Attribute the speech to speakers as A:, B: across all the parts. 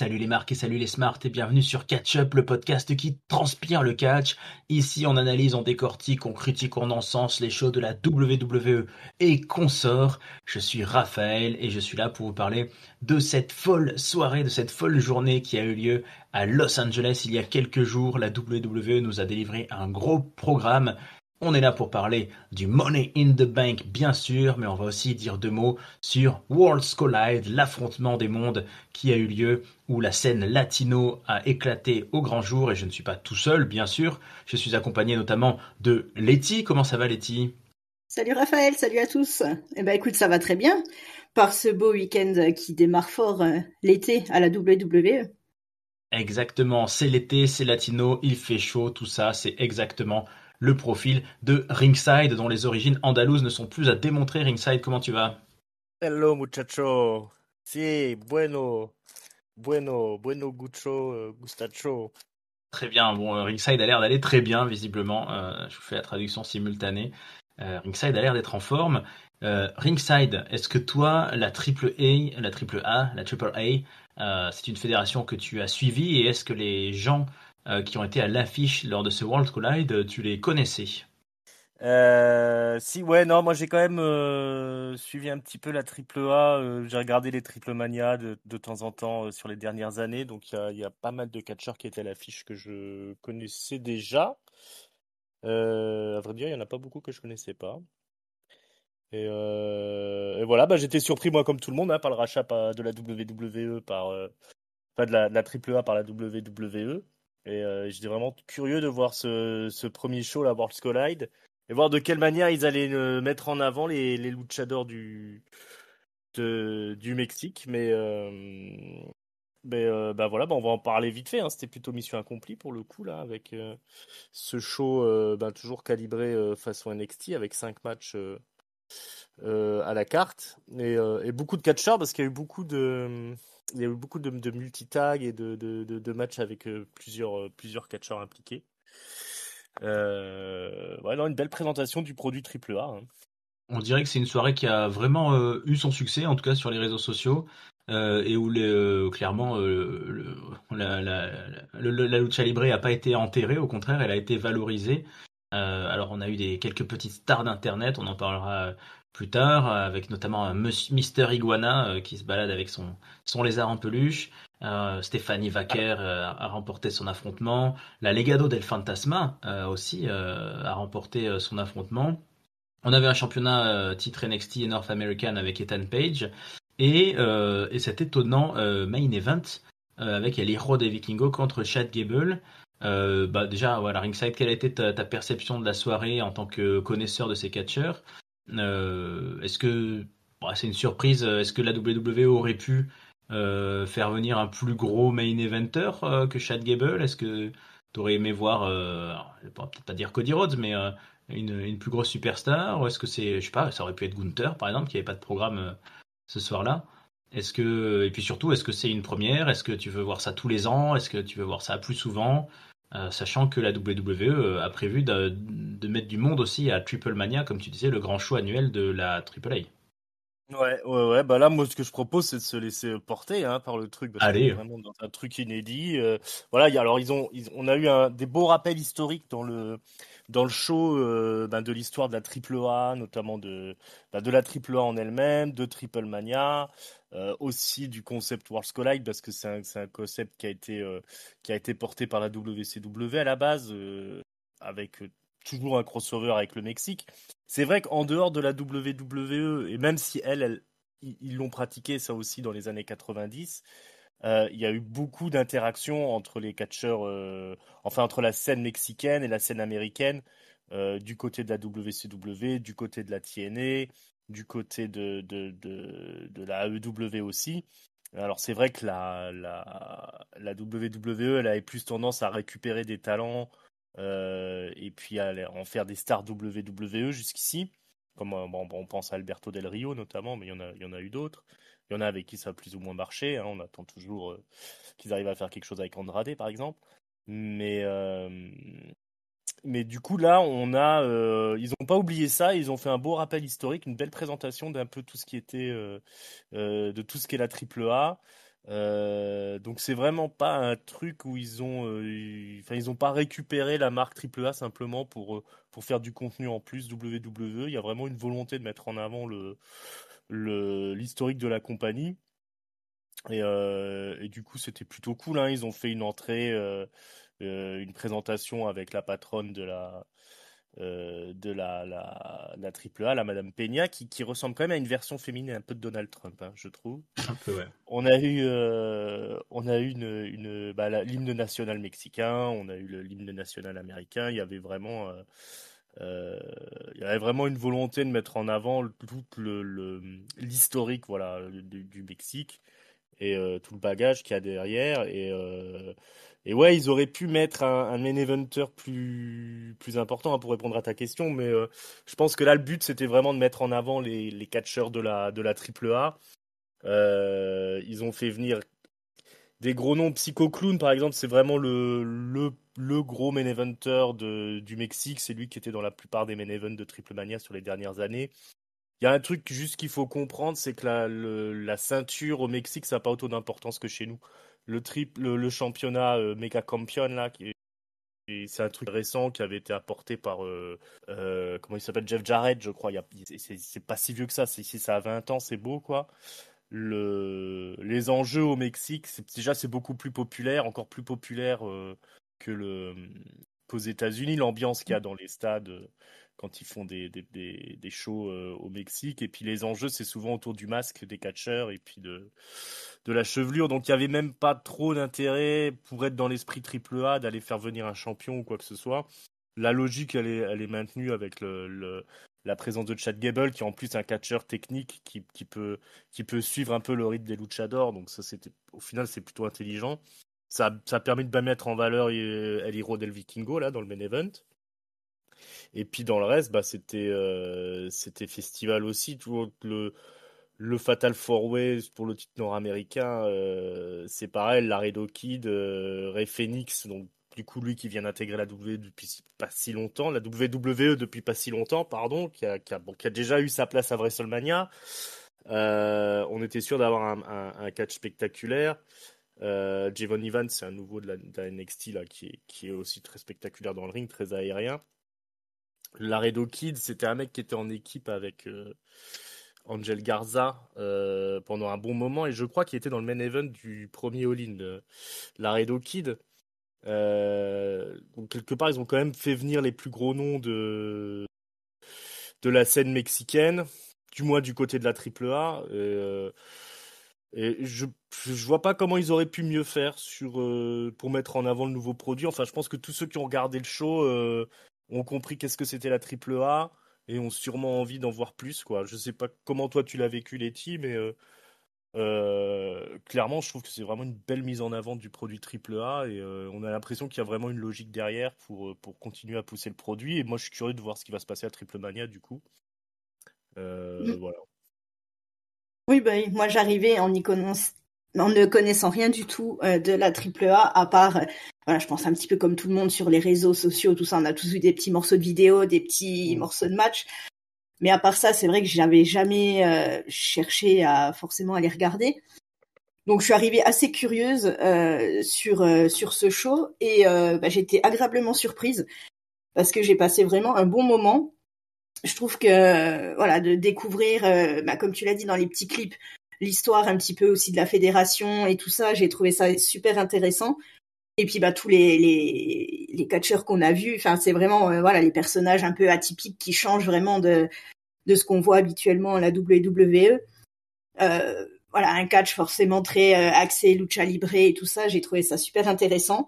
A: Salut les marques et salut les smarts et bienvenue sur Catch Up, le podcast qui transpire le catch. Ici on analyse, on décortique, on critique, on encense les shows de la WWE et consorts. Je suis Raphaël et je suis là pour vous parler de cette folle soirée, de cette folle journée qui a eu lieu à Los Angeles il y a quelques jours. La WWE nous a délivré un gros programme. On est là pour parler du Money in the Bank, bien sûr, mais on va aussi dire deux mots sur Worlds Collide, l'affrontement des mondes qui a eu lieu, où la scène latino a éclaté au grand jour, et je ne suis pas tout seul, bien sûr. Je suis accompagné notamment de Letty. Comment ça va, Letty?
B: Salut Raphaël, salut à tous. Eh ben écoute, ça va très bien par ce beau week-end qui démarre fort l'été à la WWE.
A: Exactement, c'est l'été, c'est latino, il fait chaud, tout ça, c'est exactement le profil de Ringside, dont les origines andalouses ne sont plus à démontrer. Ringside, comment tu vas?
C: Hello muchacho. Sí, bueno, gucho, gustacho.
A: Très bien, bon, Ringside a l'air d'aller très bien, visiblement. Je vous fais la traduction simultanée. Ringside a l'air d'être en forme. Ringside, est-ce que toi, la Triple A, c'est une fédération que tu as suivie et est-ce que les gens qui ont été à l'affiche lors de ce World Collide, tu les connaissais?
C: Si, ouais, non, moi j'ai quand même suivi un petit peu la triple A. J'ai regardé les Triple Mania de temps en temps sur les dernières années. Donc il y a pas mal de catcheurs qui étaient à l'affiche que je connaissais déjà. À vrai dire, il y en a pas beaucoup que je connaissais pas. Et voilà, bah, j'étais surpris, moi, comme tout le monde, hein, par le rachat de la WWE enfin de la triple A par la WWE. J'étais vraiment curieux de voir ce premier show, la World's Collide, et voir de quelle manière ils allaient mettre en avant les luchadors du Mexique. Bah voilà, bah on va en parler vite fait, hein. C'était plutôt mission accomplie pour le coup, là, avec ce show bah, toujours calibré façon NXT, avec 5 matchs à la carte. Et beaucoup de catcheurs, parce qu'il y a eu beaucoup de multi-tag et de matchs avec plusieurs catcheurs impliqués. Ouais, non, une belle présentation du produit triple A, hein.
A: On dirait que c'est une soirée qui a vraiment eu son succès, en tout cas sur les réseaux sociaux, et où clairement la lucha libre n'a pas été enterrée, au contraire, elle a été valorisée. Alors on a eu quelques petites stars d'internet, on en parlera plus tard, avec notamment un Mister Iguana qui se balade avec son lézard en peluche. Stephanie Vaquer a remporté son affrontement. La Legado del Fantasma aussi a remporté son affrontement. On avait un championnat titre NXT et North American avec Ethan Page et cet étonnant main event avec El Hijo de Vikingo contre Chad Gable. Bah déjà, voilà, Ringside, quelle a été ta perception de la soirée en tant que connaisseur de ces catcheurs? Est-ce que bah, c'est une surprise? Est-ce que la WWE aurait pu faire venir un plus gros main eventer que Chad Gable? Est-ce que tu aurais aimé voir, alors, je vais peut-être pas dire Cody Rhodes, mais une plus grosse superstar? Ou est-ce que c'est, je sais pas, ça aurait pu être Gunther par exemple, qui avait pas de programme ce soir-là? Et puis surtout, est-ce que c'est une première? Est-ce que tu veux voir ça tous les ans? Est-ce que tu veux voir ça plus souvent? Sachant que la WWE a prévu de mettre du monde aussi à Triple Mania, comme tu disais, le grand show annuel de la Triple A.
C: Ouais, bah là, moi, ce que je propose, c'est de se laisser porter, hein, par le truc, parce qu'on est
A: Allez,
C: vraiment dans un truc inédit. Voilà, alors on a eu des beaux rappels historiques dans le show, ben, de l'histoire de la triple A, notamment de la triple A en elle-même, de Triple Mania, aussi du concept Worlds Collide, parce que c'est un concept qui a été porté par la WCW à la base, avec toujours un crossover avec le Mexique. C'est vrai qu'en dehors de la WWE, et même si ils l'ont pratiqué ça aussi dans les années 90, il y a eu beaucoup d'interactions entre les catcheurs, enfin entre la scène mexicaine et la scène américaine, du côté de la WCW, du côté de la TNA, du côté de la AEW aussi. Alors c'est vrai que la WWE, elle avait plus tendance à récupérer des talents et puis à en faire des stars WWE jusqu'ici. Comme bon, on pense à Alberto Del Rio notamment, mais il y en a eu d'autres. Il y en a avec qui ça a plus ou moins marché, hein. On attend toujours qu'ils arrivent à faire quelque chose avec Andrade, par exemple. Mais, euh, mais du coup, là, ils n'ont pas oublié ça. Ils ont fait un beau rappel historique, une belle présentation d'un peu tout ce qui était, de tout ce qu'est la triple A. Donc c'est vraiment pas un truc où ils ont pas récupéré la marque AAA simplement pour faire du contenu en plus WWE. Il y a vraiment une volonté de mettre en avant l'historique de la compagnie. Et du coup, c'était plutôt cool, hein. Ils ont fait une entrée, une présentation avec la patronne de la AAA, la Madame Peña, qui ressemble quand même à une version féminine un peu de Donald Trump, hein, je trouve.
A: Un peu, ouais.
C: On a eu l'hymne national mexicain, on a eu l'hymne national américain. Euh, il y avait vraiment une volonté de mettre en avant tout l'historique, voilà, du Mexique et tout le bagage qu'il y a derrière. Et ouais, ils auraient pu mettre un main eventer plus important, hein, pour répondre à ta question, mais je pense que là, le but, c'était vraiment de mettre en avant les catcheurs de la AAA. Ils ont fait venir des gros noms. Psycho Clown, par exemple, c'est vraiment le gros main eventer du Mexique. C'est lui qui était dans la plupart des main events de Triple Mania sur les dernières années. Il y a un truc juste qu'il faut comprendre, c'est que la ceinture au Mexique, ça n'a pas autant d'importance que chez nous. Le championnat Mega Campion, là, c'est un truc récent qui avait été apporté par, comment il s'appelle, Jeff Jarrett, je crois. C'est pas si vieux que ça. Si ça a 20 ans, c'est beau, quoi. Les enjeux au Mexique, déjà, c'est beaucoup plus populaire, encore plus populaire que qu'aux États-Unis. L'ambiance qu'il y a dans les stades quand ils font des shows au Mexique. Et puis les enjeux, c'est souvent autour du masque des catcheurs et puis de la chevelure. Donc il n'y avait même pas trop d'intérêt pour être dans l'esprit triple A d'aller faire venir un champion ou quoi que ce soit. La logique, elle est maintenue avec la présence de Chad Gable, qui est en plus un catcheur technique qui peut suivre un peu le rythme des luchadors. Donc ça, au final, c'est plutôt intelligent. Ça a permis de bien mettre en valeur El Hijo del Vikingo, là, dans le main event. Et puis dans le reste, bah, c'était festival aussi. Tout le Fatal Four Way pour le titre nord-américain, c'est pareil. Laredo Kid, Rey Fenix, donc du coup lui qui vient d'intégrer la WWE depuis pas si longtemps, la WWE depuis pas si longtemps, pardon, qui a déjà eu sa place à WrestleMania. On était sûr d'avoir un catch spectaculaire. Javon Evans, c'est un nouveau de la NXT là, qui est aussi très spectaculaire dans le ring, très aérien. Laredo Kid, c'était un mec qui était en équipe avec Angel Garza pendant un bon moment et je crois qu'il était dans le main event du premier All-In, Laredo Kid. Donc quelque part, ils ont quand même fait venir les plus gros noms de la scène mexicaine, du moins du côté de la AAA. Et je vois pas comment ils auraient pu mieux faire pour mettre en avant le nouveau produit. Enfin, je pense que tous ceux qui ont regardé le show ont compris qu'est-ce que c'était la AAA et ont sûrement envie d'en voir plus, quoi. Je sais pas comment toi tu l'as vécu, Letty, mais clairement, je trouve que c'est vraiment une belle mise en avant du produit AAA et on a l'impression qu'il y a vraiment une logique derrière pour continuer à pousser le produit. Et moi, je suis curieux de voir ce qui va se passer à Triple Mania, du coup. Voilà.
B: Oui, bah oui, moi j'arrivais en ne connaissant rien du tout de la AAA, à part, voilà, je pense un petit peu comme tout le monde sur les réseaux sociaux, tout ça, on a tous vu des petits morceaux de vidéo, des petits morceaux de match. Mais à part ça, c'est vrai que j'avais jamais cherché à forcément à les regarder. Donc je suis arrivée assez curieuse sur ce show et bah, j'ai été agréablement surprise parce que j'ai passé vraiment un bon moment. Je trouve que voilà, de découvrir, bah, comme tu l'as dit dans les petits clips, l'histoire un petit peu aussi de la fédération et tout ça, j'ai trouvé ça super intéressant. Et puis bah tous les catcheurs qu'on a vus, enfin c'est vraiment voilà les personnages un peu atypiques qui changent vraiment de ce qu'on voit habituellement à la WWE. Voilà, un catch forcément très axé lucha libre et tout ça, j'ai trouvé ça super intéressant.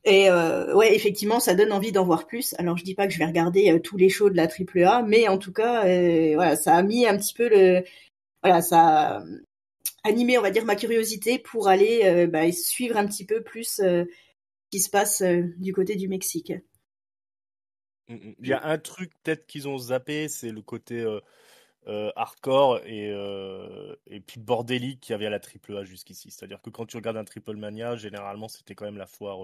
B: Et ouais, effectivement, ça donne envie d'en voir plus. Alors, je dis pas que je vais regarder tous les shows de la AAA, mais en tout cas, voilà, ça a mis un petit peu voilà, ça a animé, on va dire, ma curiosité pour aller bah, suivre un petit peu plus ce qui se passe du côté du Mexique.
C: Il y a un truc peut-être qu'ils ont zappé, c'est le côté hardcore et puis bordélique qu'il y avait à la AAA jusqu'ici. C'est-à-dire que quand tu regardes un Triple Mania, généralement c'était quand même la foire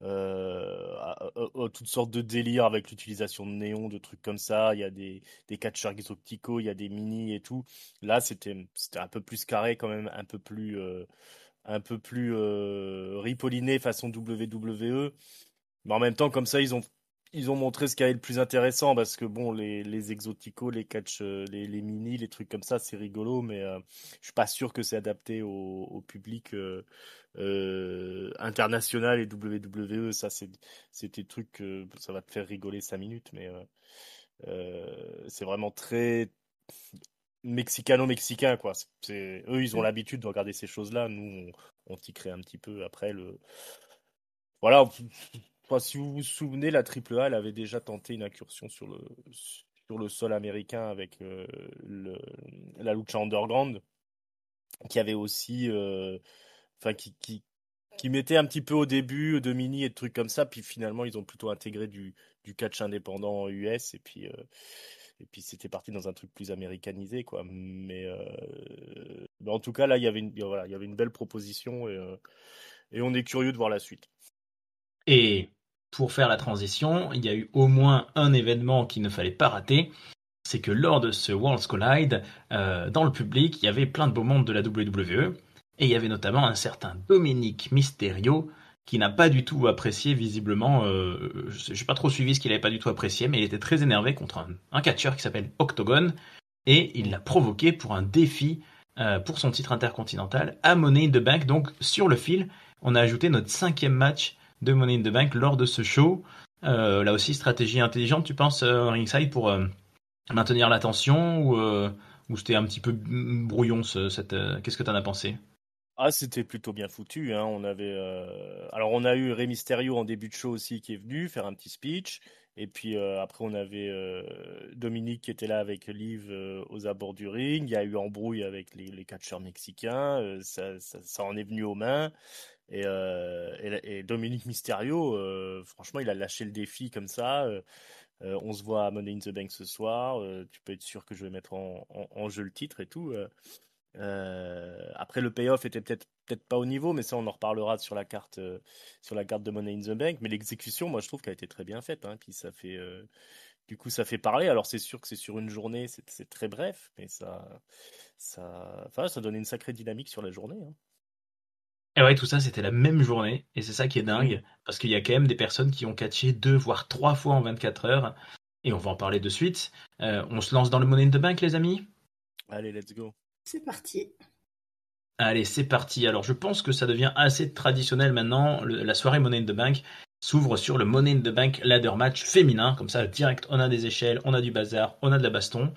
C: toutes sortes de délires avec l'utilisation de néons, de trucs comme ça. Il y a des catcheurs exoticaux, il y a des mini et tout. Là, c'était un peu plus carré quand même, un peu plus ripolliné façon WWE. Mais en même temps, comme ça, ils ont montré ce qui est le plus intéressant parce que bon, les exoticaux, les catch, les mini, les trucs comme ça, c'est rigolo, mais je suis pas sûr que c'est adapté au public international et WWE. Ça, c'est des trucs, ça va te faire rigoler 5 minutes, mais c'est vraiment très mexicano-mexicain, quoi. Eux, ils ont l'habitude de regarder ces choses-là. Nous, on t'y crée un petit peu après le. Voilà, enfin, si vous vous souvenez, la AAA, elle avait déjà tenté une incursion sur le sol américain avec la Lucha Underground, qui avait aussi, enfin, qui mettait un petit peu au début de mini et de trucs comme ça, puis finalement, ils ont plutôt intégré du catch indépendant US, et puis c'était parti dans un truc plus américanisé, quoi. Mais en tout cas, là, voilà, il y avait une belle proposition, et on est curieux de voir la suite.
A: Et pour faire la transition, il y a eu au moins un événement qu'il ne fallait pas rater. C'est que lors de ce Worlds Collide, dans le public, il y avait plein de beaux mondes de la WWE. Et il y avait notamment un certain Dominic Mysterio qui n'a pas du tout apprécié visiblement. Je n'ai pas trop suivi ce qu'il n'avait pas du tout apprécié, mais il était très énervé contre un catcheur qui s'appelle Octagon. Et il l'a provoqué pour un défi pour son titre intercontinental à Money in the Bank. Donc sur le fil, on a ajouté notre 5e match de Money in the Bank lors de ce show. Là aussi, stratégie intelligente, tu penses, ringside, pour maintenir l'attention ou c'était un petit peu brouillon qu'est-ce que t'en as pensé?
C: Ah, c'était plutôt bien foutu, hein. Alors on a eu Rey Mysterio en début de show aussi qui est venu faire un petit speech. Et puis après on avait Dominique qui était là avec Liv aux abords du ring. Il y a eu embrouille avec les catcheurs mexicains. Ça en est venu aux mains. Et Dominique Mysterio, franchement, il a lâché le défi comme ça. On se voit à Money in the Bank ce soir. Tu peux être sûr que je vais mettre en jeu le titre et tout. Après, le payoff était peut-être pas au niveau, mais ça, on en reparlera sur la carte de Money in the Bank. Mais l'exécution, moi, je trouve qu'elle a été très bien faite, hein. Puis du coup, ça fait parler. Alors, c'est sûr que c'est sur une journée, c'est très bref, mais enfin, ça donne une sacrée dynamique sur la journée, hein.
A: Et ouais, tout ça, c'était la même journée, et c'est ça qui est
C: Mm.
A: dingue, parce qu'il y a quand même des personnes qui ont catché 2 voire 3 fois en 24 heures, et on va en parler de suite. On se lance dans le Money in the Bank, les amis?
C: Allez, let's go.
B: C'est parti.
A: Allez, c'est parti. Alors, je pense que ça devient assez traditionnel maintenant. La soirée Money in the Bank s'ouvre sur le Money in the Bank ladder match féminin. Comme ça, direct, on a des échelles, on a du bazar, on a de la baston.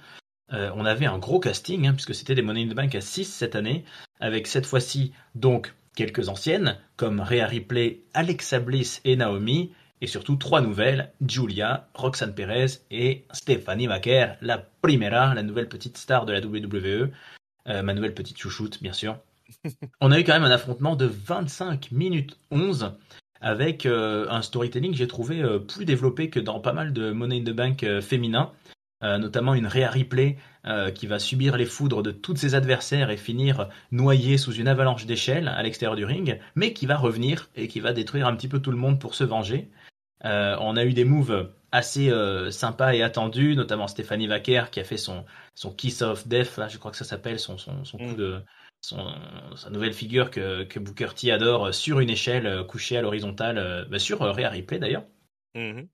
A: On avait un gros casting, hein, puisque c'était des Money in the Bank à 6 cette année, avec cette fois-ci donc quelques anciennes, comme Rhea Ripley, Alexa Bliss et Naomi, et surtout 3 nouvelles, Julia, Roxanne Perez et Stephanie McMahon, la primera, la nouvelle petite star de la WWE, ma nouvelle petite chouchoute, bien sûr. On a eu quand même un affrontement de 25 minutes 11 avec un storytelling que j'ai trouvé plus développé que dans pas mal de Money in the Bank féminins, notamment une Rhea Ripley qui va subir les foudres de tous ses adversaires et finir noyée sous une avalanche d'échelles à l'extérieur du ring, mais qui va revenir et qui va détruire un petit peu tout le monde pour se venger. On a eu des moves assez sympas et attendus, notamment Stephanie Vaquer qui a fait son Kiss of Death, là, je crois que ça s'appelle, son coup de sa nouvelle figure que Booker T adore sur une échelle couchée à l'horizontale, sur Rhea Ripley d'ailleurs.
C: Mhm.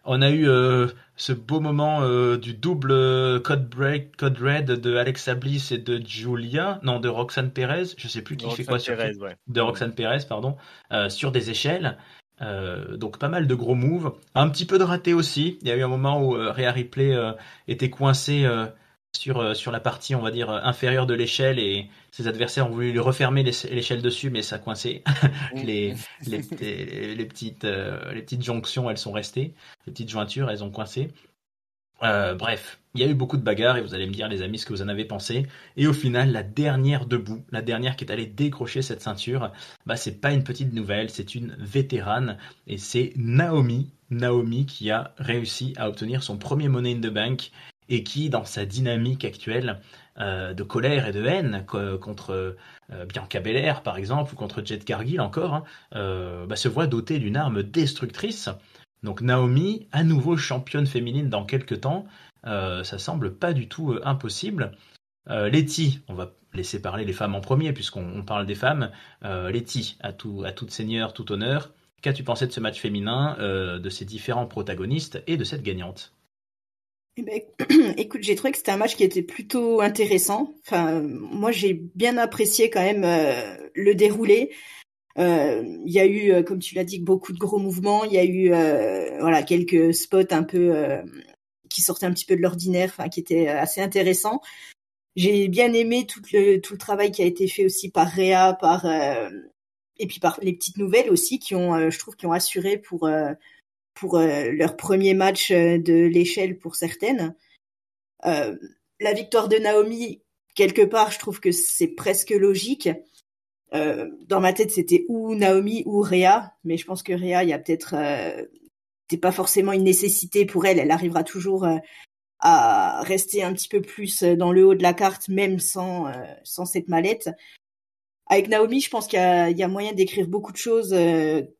A: On a eu ce beau moment du double code red de Alexa Bliss et de Julia, non de Roxanne Perez, je sais plus qui fait quoi sur qui,
C: Perez, ouais.
A: de Roxanne Perez pardon, sur des échelles. Donc pas mal de gros moves, un petit peu de raté aussi. Il y a eu un moment où Rhea Ripley était coincée sur la partie, on va dire, inférieure de l'échelle et ses adversaires ont voulu lui refermer l'échelle dessus, mais ça coincait.
C: Mm.
A: Les petites jonctions, elles sont restées. Les petites jointures, elles ont coincé. Bref, il y a eu beaucoup de bagarres et vous allez me dire, les amis, ce que vous en avez pensé. Et au final, la dernière debout, la dernière qui est allée décrocher cette ceinture, bah c'est pas une petite nouvelle, c'est une vétérane et c'est Naomi qui a réussi à obtenir son premier Money in the Bank et qui, dans sa dynamique actuelle de colère et de haine contre Bianca Belair, par exemple, ou contre Jade Cargill encore, hein, se voit dotée d'une arme destructrice. Donc Naomi, à nouveau championne féminine dans quelques temps, ça semble pas du tout impossible. Letty, on va laisser parler les femmes en premier puisqu'on parle des femmes. Letty, à toute seigneur, tout honneur, qu'as-tu pensé de ce match féminin, de ces différents protagonistes et de cette gagnante?
B: Eh ben, écoute, j'ai trouvé que c'était un match qui était plutôt intéressant. Enfin, moi, j'ai bien apprécié quand même le déroulé. Il y a eu, comme tu l'as dit, beaucoup de gros mouvements. Il y a eu, voilà, quelques spots un peu qui sortaient un petit peu de l'ordinaire, enfin, qui étaient assez intéressants. J'ai bien aimé tout le travail qui a été fait aussi par Rhea, et puis par les petites nouvelles aussi qui ont, je trouve, qui ont assuré pour leur premier match de l'échelle pour certaines. Euh, la victoire de Naomi, quelque part, je trouve que c'est presque logique. Dans ma tête, c'était ou Naomi ou Rhea, mais je pense que Rhea, il y a peut-être, c'est pas forcément une nécessité pour elle. Elle arrivera toujours à rester un petit peu plus dans le haut de la carte, même sans cette mallette. Avec Naomi, je pense qu'il y a moyen d'écrire beaucoup de choses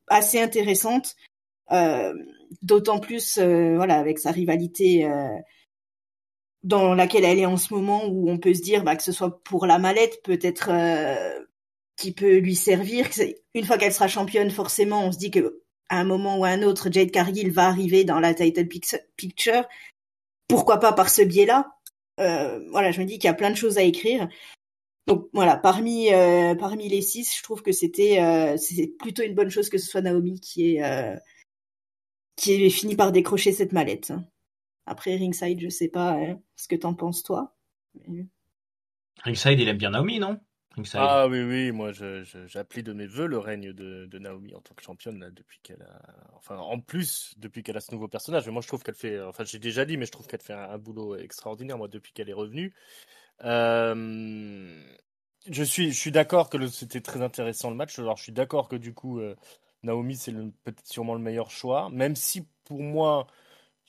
B: assez intéressantes, euh, d'autant plus, voilà, avec sa rivalité dans laquelle elle est en ce moment, où on peut se dire que ce soit pour la mallette, peut-être qui peut lui servir. Une fois qu'elle sera championne, forcément, on se dit que à un moment ou à un autre, Jade Cargill va arriver dans la title picture. Pourquoi pas par ce biais-là? Voilà, je me dis qu'il y a plein de choses à écrire. Donc voilà, parmi les 6, je trouve que c'est plutôt une bonne chose que ce soit Naomi qui ait fini par décrocher cette mallette. Après Ringside, je sais pas ce que t'en penses toi. Mais...
A: Ringside, il aime bien Naomi, non? Ringside.
C: Ah oui, oui, moi j'appelle de mes vœux le règne de Naomi en tant que championne là, depuis qu'elle a. Enfin, en plus, depuis qu'elle a ce nouveau personnage. Mais moi je trouve qu'elle fait. Enfin, j'ai déjà dit, mais je trouve qu'elle fait un boulot extraordinaire, moi, depuis qu'elle est revenue. Euh, je suis d'accord que c'était très intéressant le match. Alors, je suis d'accord que du coup, Naomi, c'est peut-être sûrement le meilleur choix. Même si pour moi,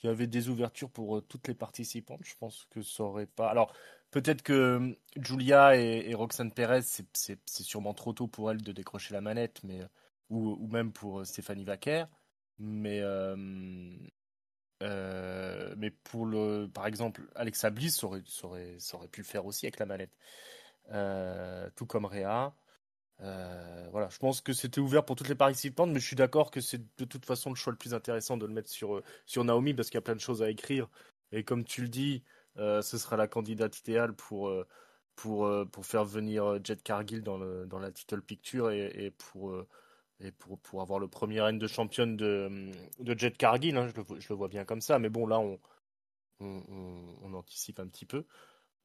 C: il y avait des ouvertures pour toutes les participantes. Je pense que ça aurait pas. Alors, peut-être que Julia et Roxane Perez, c'est sûrement trop tôt pour elle de décrocher la manette, ou même pour Stéphanie Vaquer. Mais, mais par exemple, Alexa Bliss ça aurait pu le faire aussi avec la manette. Tout comme Rhea. Voilà, je pense que c'était ouvert pour toutes les participantes, mais je suis d'accord que c'est de toute façon le choix le plus intéressant de le mettre sur Naomi parce qu'il y a plein de choses à écrire. Et comme tu le dis, ce sera la candidate idéale pour faire venir Jade Cargill dans la title picture et pour avoir le premier règne de championne de Jade Cargill. Hein, je le vois bien comme ça, mais bon, là, on anticipe un petit peu.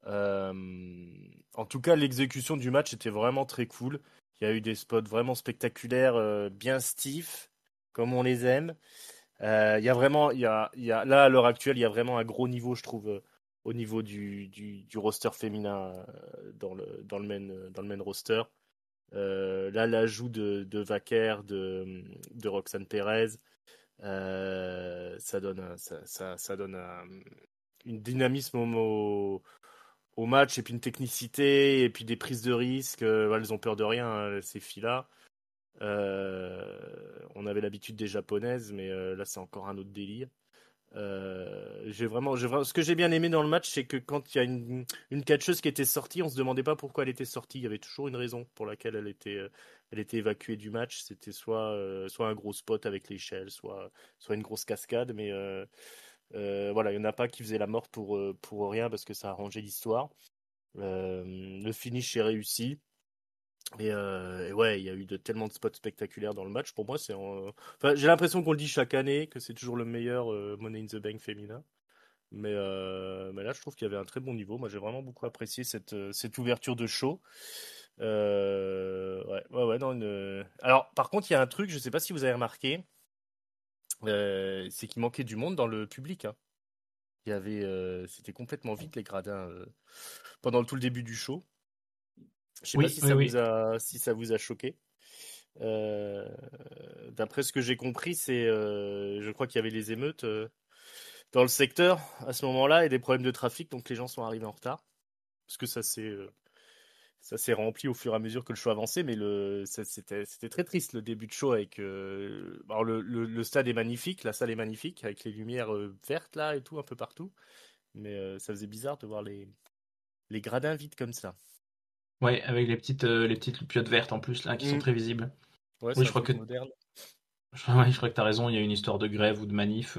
C: Euh, En tout cas, l'exécution du match était vraiment très cool. Il y a eu des spots vraiment spectaculaires, bien stiff, comme on les aime. Il y a vraiment, là à l'heure actuelle, il y a vraiment un gros niveau, je trouve, au niveau du roster féminin dans le main roster. Là, l'ajout de Vaquer, de Roxane Perez, ça donne, ça donne une dynamisme au match, et puis une technicité, et puis des prises de risque. Elles ont peur de rien, hein, ces filles-là. On avait l'habitude des japonaises, mais là, c'est encore un autre délire. Ce que j'ai bien aimé dans le match, c'est que quand il y a une catcheuse qui était sortie, on se demandait pas pourquoi elle était sortie. Il y avait toujours une raison pour laquelle elle était évacuée du match. C'était soit un gros spot avec l'échelle, soit une grosse cascade. Mais voilà, il n'y en a pas qui faisait la morte pour rien parce que ça arrangeait l'histoire. Le finish est réussi. Et ouais, il y a eu tellement de spots spectaculaires dans le match. Pour moi, enfin, j'ai l'impression qu'on le dit chaque année, que c'est toujours le meilleur Money in the Bank féminin. Mais là, je trouve qu'il y avait un très bon niveau. Moi, j'ai vraiment beaucoup apprécié cette ouverture de show. Ouais, ouais, ouais. Alors, par contre, il y a un truc, je ne sais pas si vous avez remarqué, c'est qu'il manquait du monde dans le public, hein. C'était complètement vide les gradins pendant tout le début du show. Je sais pas
A: Oui,
C: si
A: oui, oui.
C: ça vous a choqué. Euh, D'après ce que j'ai compris, je crois qu'il y avait les émeutes dans le secteur à ce moment-là et des problèmes de trafic, donc les gens sont arrivés en retard. Parce que ça s'est rempli au fur et à mesure que le show avançait, mais c'était très triste le début de show avec. Alors le stade est magnifique, la salle est magnifique, avec les lumières vertes là et tout, un peu partout. Mais ça faisait bizarre de voir les gradins vides comme ça.
A: Ouais, avec les petites loupiottes vertes en plus là qui sont
C: Mm.
A: très visibles.
C: Ouais,
A: Oui,
C: c'est un truc moderne.
A: ouais, je crois que t'as raison. Il y a une histoire de grève ou de manif,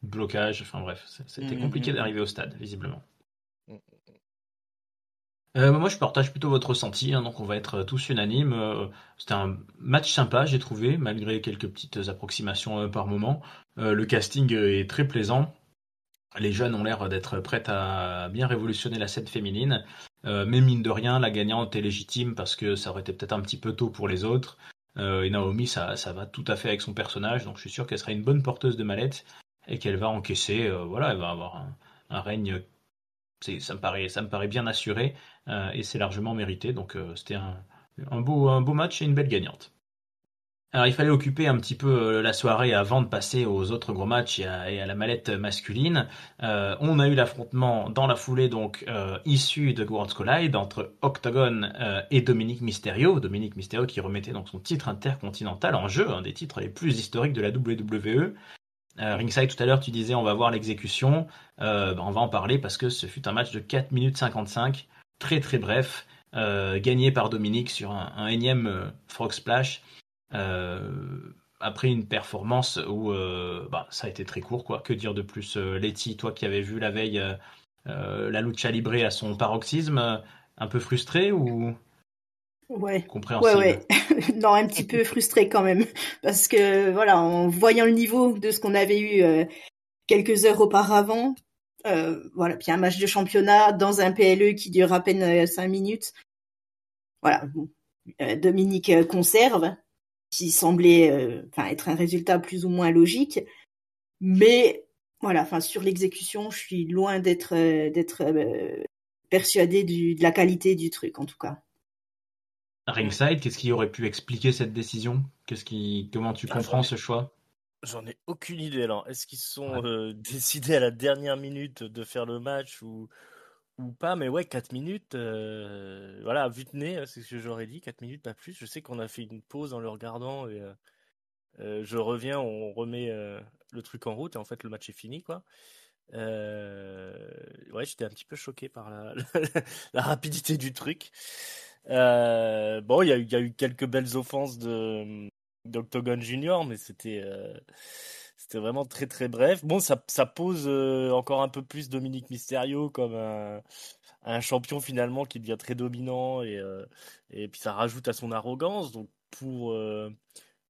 A: blocage. Enfin bref, c'était compliqué
C: Mm.
A: d'arriver au stade, visiblement.
C: Mm.
A: Moi, je partage plutôt votre ressenti, hein, donc on va être tous unanimes. C'était un match sympa, j'ai trouvé, malgré quelques petites approximations par moment. Le casting est très plaisant. Les jeunes ont l'air d'être prêts à bien révolutionner la scène féminine. Mais mine de rien, la gagnante est légitime parce que ça aurait été peut-être un petit peu tôt pour les autres. Et Naomi, ça va tout à fait avec son personnage, donc je suis sûr qu'elle sera une bonne porteuse de mallette et qu'elle va encaisser. Voilà, elle va avoir un règne. Ça me paraît bien assuré et c'est largement mérité. Donc c'était un beau match et une belle gagnante. Alors il fallait occuper un petit peu la soirée avant de passer aux autres gros matchs et à la mallette masculine. On a eu l'affrontement dans la foulée donc issu de Worlds Collide entre Octagon et Dominic Mysterio. Dominic Mysterio qui remettait donc son titre intercontinental en jeu, un des titres les plus historiques de la WWE. Ringside tout à l'heure tu disais on va voir l'exécution. On va en parler parce que ce fut un match de 4 minutes 55, très très bref, gagné par Dominic sur un énième frog splash. Après une performance où ça a été très court, quoi. Que dire de plus, Letty, toi qui avais vu la veille la lucha libre à son paroxysme, un peu frustré ou
B: Ouais, ouais,
A: compréhensible?
B: ouais. Non, un petit peu frustré quand même, parce que voilà, en voyant le niveau de ce qu'on avait eu quelques heures auparavant, voilà, puis un match de championnat dans un PLE qui dure à peine 5 minutes. Voilà, bon. Dominique conserve, qui semblait être un résultat plus ou moins logique, mais voilà, enfin sur l'exécution, je suis loin d'être persuadée de la qualité du truc en tout cas.
A: Ringside, qu'est-ce qui aurait pu expliquer cette décision? Comment tu
C: Ah,
A: comprends ce choix?
C: j'en ai aucune idée alors. Est-ce qu'ils se sont
A: Ouais.
C: décidés à la dernière minute de faire le match ou pas? Mais ouais, 4 minutes, voilà, à vue de nez, c'est ce que j'aurais dit, 4 minutes, pas plus. Je sais qu'on a fait une pause en le regardant et je reviens, on remet le truc en route et en fait le match est fini quoi. Ouais, j'étais un petit peu choqué par la rapidité du truc. Bon, il y a eu quelques belles offenses d'Octagon Junior, mais c'était vraiment très très bref. Bon, ça pose encore un peu plus Dominique Mysterio comme un champion finalement qui devient très dominant et puis ça rajoute à son arrogance. Donc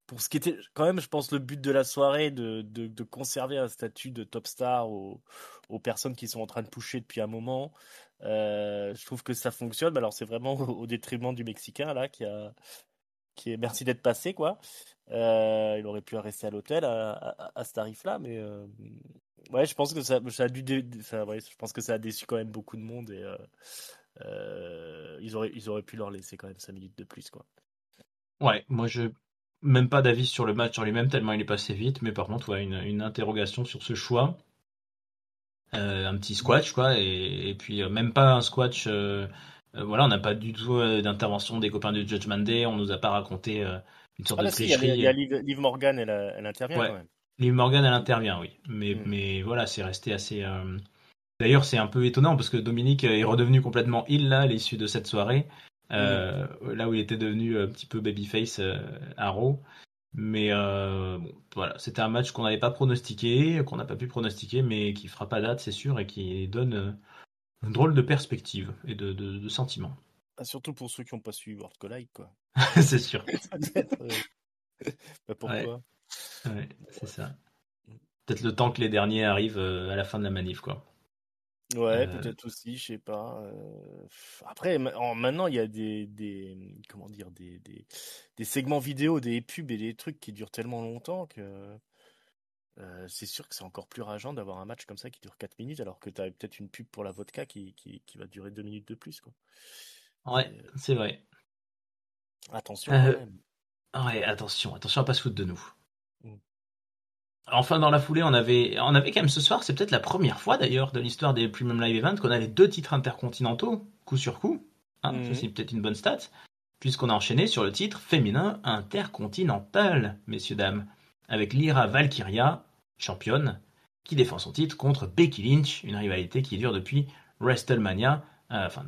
C: pour ce qui était quand même, je pense, le but de la soirée, de conserver un statut de top star aux personnes qui sont en train de pusher depuis un moment. Je trouve que ça fonctionne. Alors c'est vraiment au détriment du Mexicain là qui est merci d'être passé quoi. Il aurait pu rester à l'hôtel à ce tarif-là, mais ouais, je pense que ça a ouais, je pense que ça a déçu quand même beaucoup de monde et ils auraient pu leur laisser quand même 5 minutes de plus quoi.
A: Ouais, moi je même pas d'avis sur le match en lui-même tellement il est passé vite, mais par contre ouais, une interrogation sur ce choix. Un petit squash quoi et puis même pas un squash voilà on n'a pas du tout d'intervention des copains du Judgment Day, on nous a pas raconté une sorte
C: Ah
A: de
C: bah si, il
A: tricherie.
C: y a Liv Morgan, elle intervient
A: Ouais,
C: quand même.
A: Liv Morgan elle intervient oui
C: Mm.
A: mais voilà c'est resté assez d'ailleurs c'est un peu étonnant parce que Dominique est redevenu complètement heel là à l'issue de cette soirée
C: Mm.
A: là où il était devenu un petit peu babyface à Raw. Mais bon, voilà, c'était un match qu'on n'avait pas pronostiqué, qu'on n'a pas pu pronostiquer, mais qui fera pas date, c'est sûr, et qui donne une drôle de perspective et de sentiments.
C: Ah, surtout pour ceux qui n'ont pas suivi World Collide, quoi.
A: C'est sûr.
C: Ça doit être, bah,
A: Ouais,
C: pourquoi?
A: ouais, c'est
C: Bref.
A: ça. Peut-être le temps que les derniers arrivent à la fin de la manif, quoi.
C: Ouais,
A: Euh,
C: peut-être aussi, je sais pas. Après, maintenant, il y a comment dire, des segments vidéo, des pubs et des trucs qui durent tellement longtemps que c'est sûr que c'est encore plus rageant d'avoir un match comme ça qui dure 4 minutes alors que tu as peut-être une pub pour la vodka qui va durer 2 minutes de plus, quoi.
A: ouais,
C: C'est
A: c'est vrai.
C: attention quand
A: Euh,
C: même.
A: ouais, attention à pas se foutre de nous.
C: Mm.
A: Enfin, dans la foulée, on avait quand même ce soir, c'est peut-être la première fois d'ailleurs de l'histoire des Premium Live Events qu'on avait 2 titres intercontinentaux, coup sur coup. Ça, c'est peut-être une bonne stat, puisqu'on a enchaîné sur le titre féminin intercontinental, messieurs, dames, avec Lyra Valkyria, championne, qui défend son titre contre Becky Lynch, une rivalité qui dure depuis WrestleMania,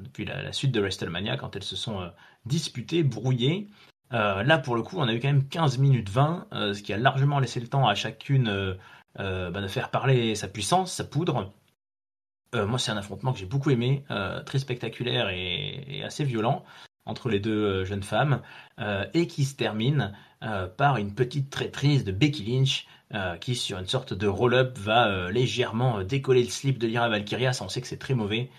A: depuis la suite de WrestleMania, quand elles se sont disputées, brouillées. Là, pour le coup, on a eu quand même 15 minutes 20, ce qui a largement laissé le temps à chacune de faire parler sa puissance, sa poudre. Moi, c'est un affrontement que j'ai beaucoup aimé, très spectaculaire et assez violent entre les deux jeunes femmes, et qui se termine par une petite traîtrise de Becky Lynch, qui, sur une sorte de roll-up, va légèrement décoller le slip de Lyra Valkyria. Ça, on sait que c'est très mauvais,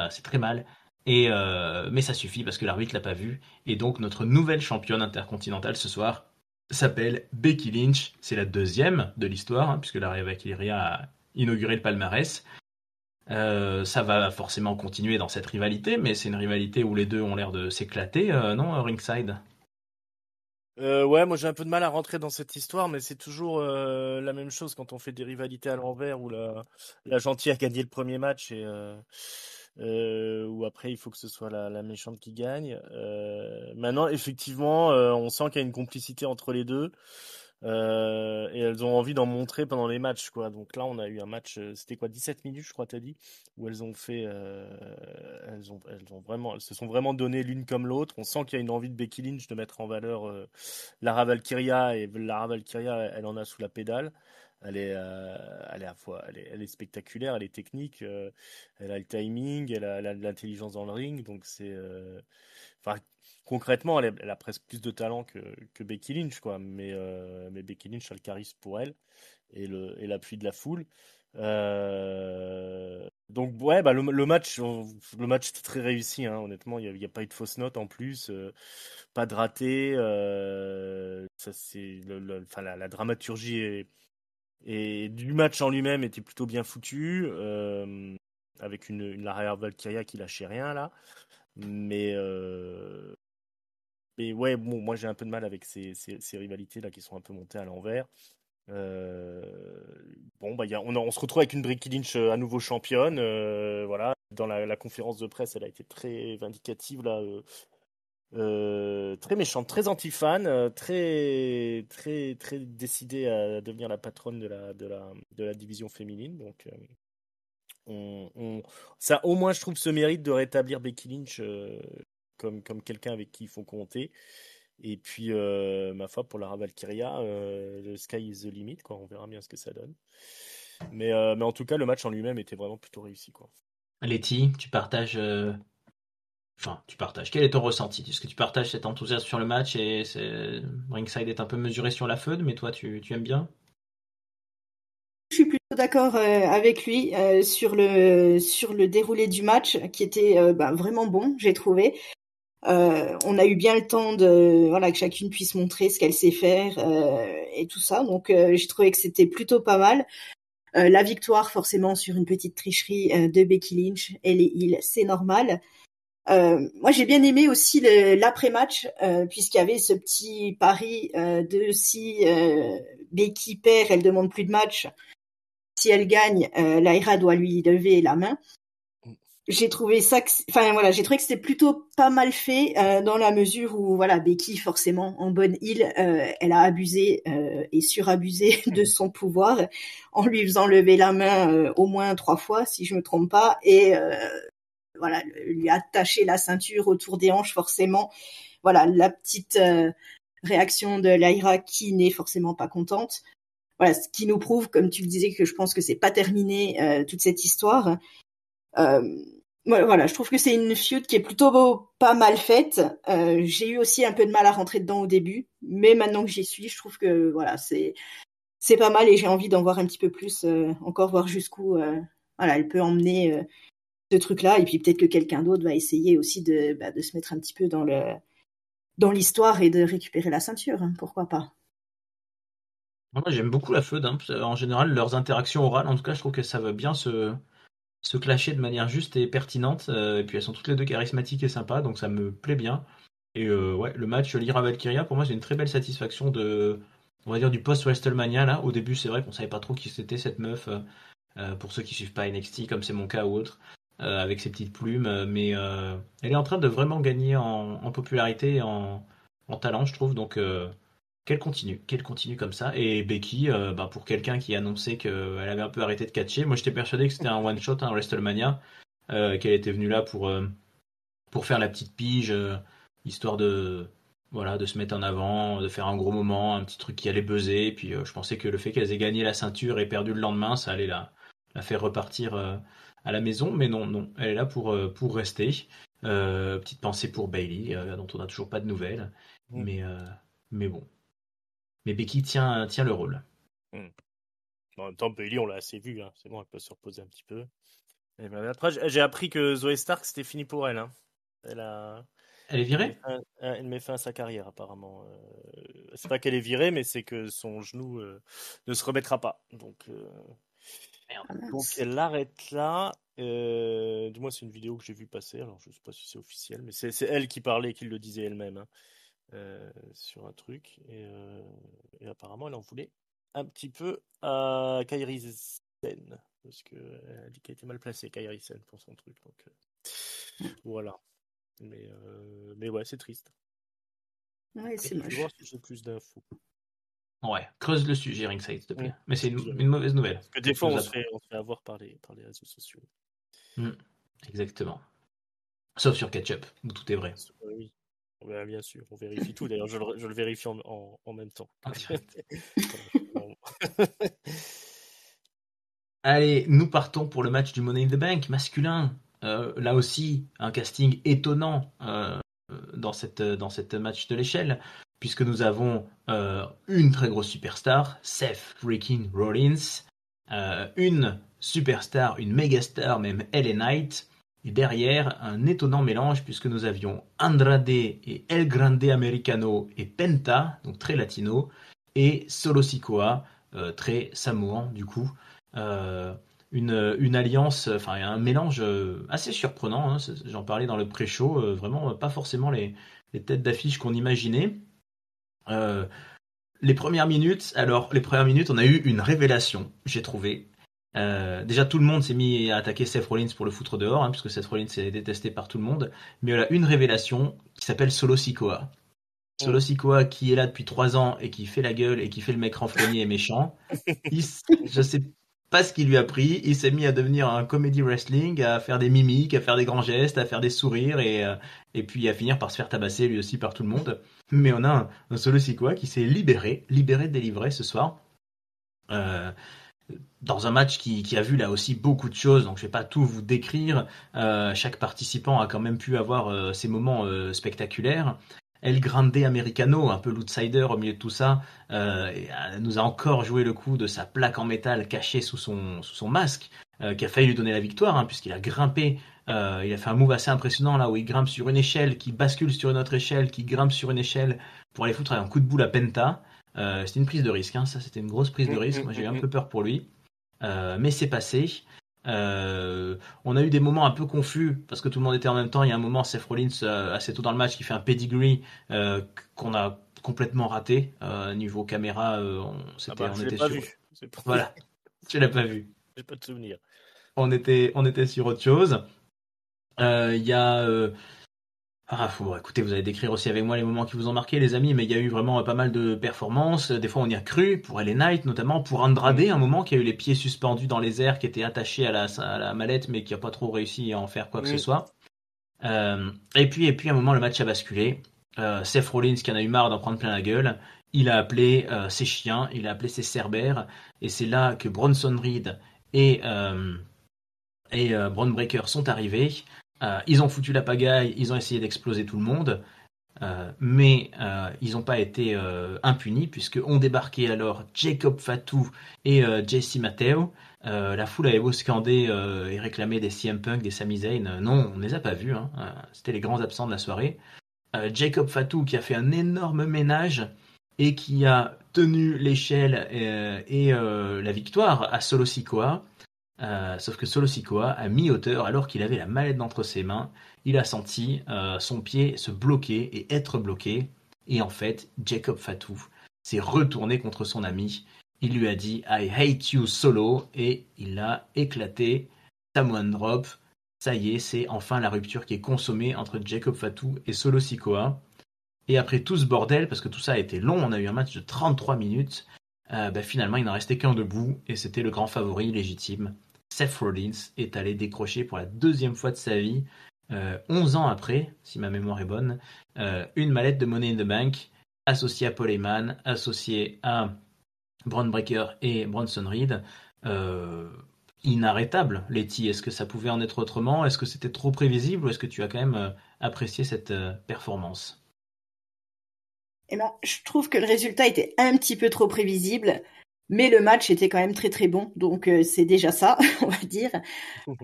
A: c'est très mal. Mais ça suffit parce que l'arbitre l'a pas vu. Et donc, notre nouvelle championne intercontinentale ce soir s'appelle Becky Lynch. C'est la deuxième de l'histoire, puisque Lyra Valkyria a inauguré le palmarès. Ça va forcément continuer dans cette rivalité, mais c'est une rivalité où les deux ont l'air de s'éclater, non, ringside?
C: Ouais, moi j'ai un peu de mal à rentrer dans cette histoire, mais c'est toujours la même chose quand on fait des rivalités à l'envers où la gentille a gagné le premier match et où après il faut que ce soit la méchante qui gagne. Maintenant, effectivement, on sent qu'il y a une complicité entre les deux. Et elles ont envie d'en montrer pendant les matchs, quoi. Donc là, on a eu un match, c'était quoi, 17 minutes, je crois, t'as dit, où elles ont fait, elles se sont vraiment donné l'une comme l'autre. On sent qu'il y a une envie de Becky Lynch de mettre en valeur Lara Valkyria, et Lara Valkyria, elle en a sous la pédale. Elle est à fois, elle est spectaculaire, elle est technique, elle a le timing, elle a de l'intelligence dans le ring, donc enfin, concrètement, elle a presque plus de talent que Becky Lynch, quoi. Mais Becky Lynch a le charisme pour elle et l'appui de la foule. Donc ouais, bah le match était très réussi, hein, honnêtement. Il y a pas eu de fausse note en plus, pas de raté. Ça c'est enfin, la dramaturgie et du match en lui-même était plutôt bien foutue, avec une Lara Valkyria qui lâchait rien là. Mais ouais, bon, moi j'ai un peu de mal avec ces rivalités là qui sont un peu montées à l'envers. Euh, bon, bah, on se retrouve avec une Becky Lynch à nouveau championne. Voilà, dans la conférence de presse, elle a été très vindicative là, très méchante, très anti-fan, très très très décidée à devenir la patronne de la division féminine. Donc ça, au moins, je trouve, ce mérite de rétablir Becky Lynch comme quelqu'un avec qui il faut compter. Et puis, ma foi, pour Lara Valkyria, le sky is the limit, quoi. On verra bien ce que ça donne. Mais en tout cas, le match en lui-même était vraiment plutôt réussi, quoi.
A: Letty, tu partages. Enfin, tu partages. Quel est ton ressenti? Est-ce que tu partages cet enthousiasme sur le match et Ringside est un peu mesuré sur la feud, mais toi, tu aimes bien?
B: Je suis plutôt d'accord avec lui sur le déroulé du match qui était vraiment bon, j'ai trouvé. On a eu bien le temps de voilà que chacune puisse montrer ce qu'elle sait faire et tout ça. Donc j'ai trouvé que c'était plutôt pas mal. La victoire forcément sur une petite tricherie de Becky Lynch et les heels, c'est normal. Moi j'ai bien aimé aussi l'après-match puisqu'il y avait ce petit pari de si Becky perd, elle demande plus de match. Si elle gagne, Lyra doit lui lever la main. J'ai trouvé ça, j'ai trouvé que c'était plutôt pas mal fait dans la mesure où voilà Becky forcément en bonne heel, elle a abusé et surabusé de son pouvoir en lui faisant lever la main au moins 3 fois si je me trompe pas et voilà lui attacher la ceinture autour des hanches forcément. Voilà la petite réaction de Lyra qui n'est forcément pas contente. Voilà, ce qui nous prouve, comme tu le disais, que je pense que c'est pas terminé toute cette histoire. Voilà, je trouve que c'est une feud qui est plutôt pas mal faite. J'ai eu aussi un peu de mal à rentrer dedans au début, mais maintenant que j'y suis, je trouve que voilà, c'est pas mal et j'ai envie d'en voir un petit peu plus, encore voir jusqu'où voilà, elle peut emmener ce truc-là et puis peut-être que quelqu'un d'autre va essayer aussi de se mettre un petit peu dans l'histoire et de récupérer la ceinture, hein, pourquoi pas.
A: Moi, j'aime beaucoup la feud, hein. En général, leurs interactions orales, en tout cas, je trouve que ça va bien se clasher de manière juste et pertinente. Et puis elles sont toutes les deux charismatiques et sympas, donc ça me plaît bien. Et ouais, le match Lyra Valkyria, pour moi, c'est une très belle satisfaction on va dire du post-WrestleMania là. Au début, c'est vrai qu'on savait pas trop qui c'était cette meuf. Pour ceux qui suivent pas NXT, comme c'est mon cas ou autre, avec ses petites plumes, mais elle est en train de vraiment gagner en popularité, et en talent, je trouve. Donc qu'elle continue comme ça. Et Becky, bah, pour quelqu'un qui annonçait qu'elle avait un peu arrêté de catcher, moi j'étais persuadé que c'était un one shot, un WrestleMania, qu'elle était venue là pour faire la petite pige, histoire de voilà, de se mettre en avant, de faire un gros moment, un petit truc qui allait buzzer. Et puis je pensais que le fait qu'elle ait gagné la ceinture et perdu le lendemain, ça allait la faire repartir à la maison. Mais non, non, elle est là pour rester. Petite pensée pour Bailey, dont on n'a toujours pas de nouvelles.
C: Mm.
A: Mais bon. Mais Becky tient le rôle.
C: En même temps, Bailey, on l'a assez vu, hein. C'est bon, elle peut se reposer un petit peu. Et ben, après, j'ai appris que Zoé Stark, c'était fini pour elle, hein.
A: Elle est virée?
C: Elle met fin à sa carrière, apparemment. C'est pas qu'elle est virée, mais c'est que son genou ne se remettra pas. Donc elle l'arrête là. Du moins, c'est une vidéo que j'ai vue passer. Alors, je sais pas si c'est officiel, mais c'est elle qui parlait et qui le disait elle-même, hein, sur un truc. Et apparemment, elle en voulait un petit peu à Kairi Sen. Parce qu'elle dit qu'elle était mal placée, Kairi Sen, pour son truc. Donc, voilà. Mais ouais, c'est triste.
B: Ouais, c'est
C: Je vais
B: moche.
C: voir si j'ai plus d'infos.
A: Ouais, creuse le sujet, Ringside, s'il te plaît. Mais c'est une mauvaise nouvelle.
C: Parce que des fois, on se fait avoir par les réseaux sociaux.
A: Exactement. Sauf sur Ketchup, où tout est vrai.
C: Oui, bien sûr, on vérifie tout. D'ailleurs, je le vérifie en même temps.
A: En direct. Allez, nous partons pour le match du Money in the Bank masculin. Là aussi, un casting étonnant dans cette match de l'échelle, puisque nous avons une très grosse superstar, Seth freaking Rollins, une superstar, une mégastar, même LA Knight, et derrière, un étonnant mélange, puisque nous avions Andrade et El Grande Americano et Penta, donc très latino, et Solo Sikoa, très samoan du coup. Une alliance, enfin un mélange assez surprenant, hein, j'en parlais dans le pré-show, vraiment pas forcément les têtes d'affiche qu'on imaginait. Les premières minutes, on a eu une révélation, j'ai trouvé. Déjà, tout le monde s'est mis à attaquer Seth Rollins pour le foutre dehors, hein, puisque Seth Rollins est détesté par tout le monde. Mais voilà, une révélation qui s'appelle Solo Sikoa. Solo Sikoa qui est là depuis 3 ans et qui fait la gueule et qui fait le mec renfrogné et méchant. Je sais pas ce qu'il lui a pris. Il s'est mis à devenir un comedy wrestling, à faire des mimiques, à faire des grands gestes, à faire des sourires et puis à finir par se faire tabasser lui aussi par tout le monde. Mais on a un Solo Sikoa qui s'est libéré, délivré ce soir. Dans un match qui a vu là aussi beaucoup de choses, donc je vais pas tout vous décrire. Chaque participant a quand même pu avoir ses moments spectaculaires. El Grande Americano, un peu l'outsider au milieu de tout ça, nous a encore joué le coup de sa plaque en métal cachée sous son masque, qui a failli lui donner la victoire, hein, puisqu'il a grimpé, il a fait un move assez impressionnant là où il grimpe sur une échelle, qui bascule sur une autre échelle, qui grimpe sur une échelle pour aller foutre un coup de boule à Penta. C'était une prise de risque, hein, ça c'était une grosse prise de risque, moi j'ai eu un peu peur pour lui, mais c'est passé. On a eu des moments un peu confus parce que tout le monde était en même temps. Il y a un moment, Seth Rollins assez tôt dans le match qui fait un pedigree qu'on a complètement raté niveau caméra. On était sur. Voilà, tu l'as pas vu.
C: J'ai pas de souvenir.
A: On était sur autre chose. Il y a écoutez, vous allez décrire aussi avec moi les moments qui vous ont marqué, les amis, mais il y a eu vraiment pas mal de performances. Des fois, on y a cru, pour LA Knight, notamment pour Andrade, un moment qui a eu les pieds suspendus dans les airs, qui était attaché à la mallette, mais qui a pas trop réussi à en faire quoi que ce soit. Et puis, à un moment, le match a basculé. Seth Rollins, qui en a eu marre d'en prendre plein la gueule, il a appelé ses chiens, il a appelé ses cerbères, et c'est là que Bronson Reed et Bron Breakker sont arrivés. Ils ont foutu la pagaille, ils ont essayé d'exploser tout le monde, mais ils n'ont pas été impunis, puisqu'ont débarqué alors Jacob Fatu et Jesse Mateo. La foule avait beau scander et réclamer des CM Punk, des Sami Zayn. Non, on ne les a pas vus, hein. C'était les grands absents de la soirée. Jacob Fatu qui a fait un énorme ménage et qui a tenu l'échelle et la victoire à Solo Sikoa. Sauf que Solo Sikoa a mis hauteur alors qu'il avait la mallette entre ses mains. Il a senti son pied se bloquer et être bloqué. Et en fait, Jacob Fatu s'est retourné contre son ami. Il lui a dit I hate you Solo et il l'a éclaté. Samoan Drop. Ça y est, c'est enfin la rupture qui est consommée entre Jacob Fatu et Solo Sikoa. Et après tout ce bordel, parce que tout ça a été long, on a eu un match de 33 minutes, finalement il n'en restait qu'un debout, et c'était le grand favori légitime. Seth Rollins est allé décrocher pour la deuxième fois de sa vie, 11 ans après, si ma mémoire est bonne, une mallette de Money in the Bank, associée à Paul Heyman, associée à Bron Breakker et Bronson Reed. Inarrêtable, Letty. Est-ce que ça pouvait en être autrement? Est-ce que c'était trop prévisible ou est-ce que tu as quand même apprécié cette performance?
B: Eh ben, je trouve que le résultat était un petit peu trop prévisible, mais le match était quand même très très bon, donc c'est déjà ça, on va dire.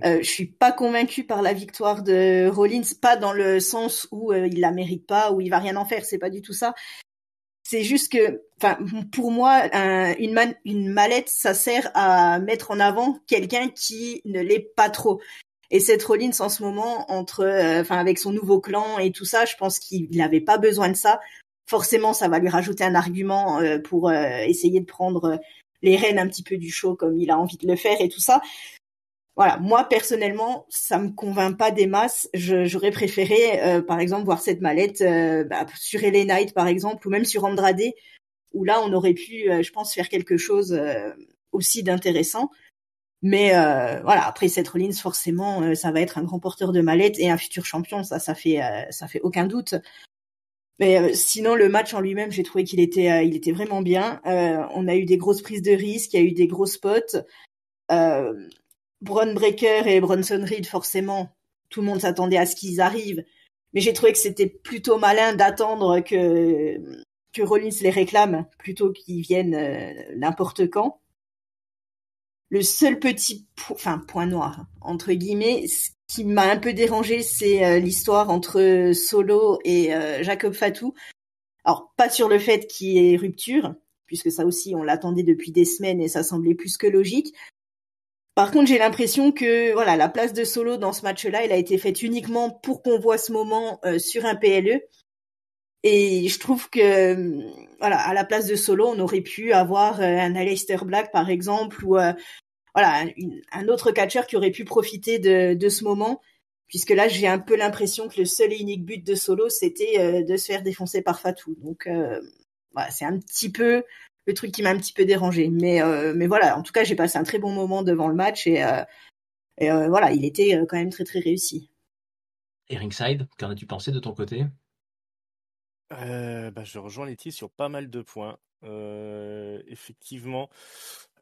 B: Je suis pas convaincue par la victoire de Rollins, pas dans le sens où il la mérite pas, où il va rien en faire, c'est pas du tout ça. C'est juste que, enfin, pour moi, une mallette, ça sert à mettre en avant quelqu'un qui ne l'est pas trop. Et Seth Rollins en ce moment, avec son nouveau clan et tout ça, je pense qu'il n'avait pas besoin de ça. Forcément, ça va lui rajouter un argument pour essayer de prendre les rênes un petit peu du show comme il a envie de le faire et tout ça. Voilà, moi personnellement, ça me convainc pas des masses. J'aurais préféré, par exemple, voir cette mallette sur LA Knight, par exemple, ou même sur Andrade, où là, on aurait pu, je pense, faire quelque chose aussi d'intéressant. Mais voilà, après Seth Rollins, forcément, ça va être un grand porteur de mallette et un futur champion, ça fait aucun doute. Mais sinon, le match en lui-même, j'ai trouvé qu'il était vraiment bien. On a eu des grosses prises de risques, il y a eu des gros spots. Bron Breakker et Bronson Reed, forcément, tout le monde s'attendait à ce qu'ils arrivent. Mais j'ai trouvé que c'était plutôt malin d'attendre que Rollins les réclame plutôt qu'ils viennent n'importe quand. Le seul petit point noir, entre guillemets, ce qui m'a un peu dérangé, c'est l'histoire entre Solo et Jacob Fatu. Alors, pas sur le fait qu'il y ait rupture, puisque ça aussi, on l'attendait depuis des semaines et ça semblait plus que logique. Par contre, j'ai l'impression que voilà, la place de Solo dans ce match-là, elle a été faite uniquement pour qu'on voit ce moment sur un PLE. Et je trouve que voilà, à la place de Solo, on aurait pu avoir un Aleister Black par exemple ou un autre catcheur qui aurait pu profiter de ce moment, puisque là j'ai un peu l'impression que le seul et unique but de Solo c'était de se faire défoncer par Fatu. Donc voilà, c'est un petit peu le truc qui m'a un petit peu dérangé. Mais voilà, en tout cas j'ai passé un très bon moment devant le match et voilà, il était quand même très très réussi.
A: Et ringside, qu'en as-tu pensé de ton côté?
C: Je rejoins Letty sur pas mal de points. Effectivement,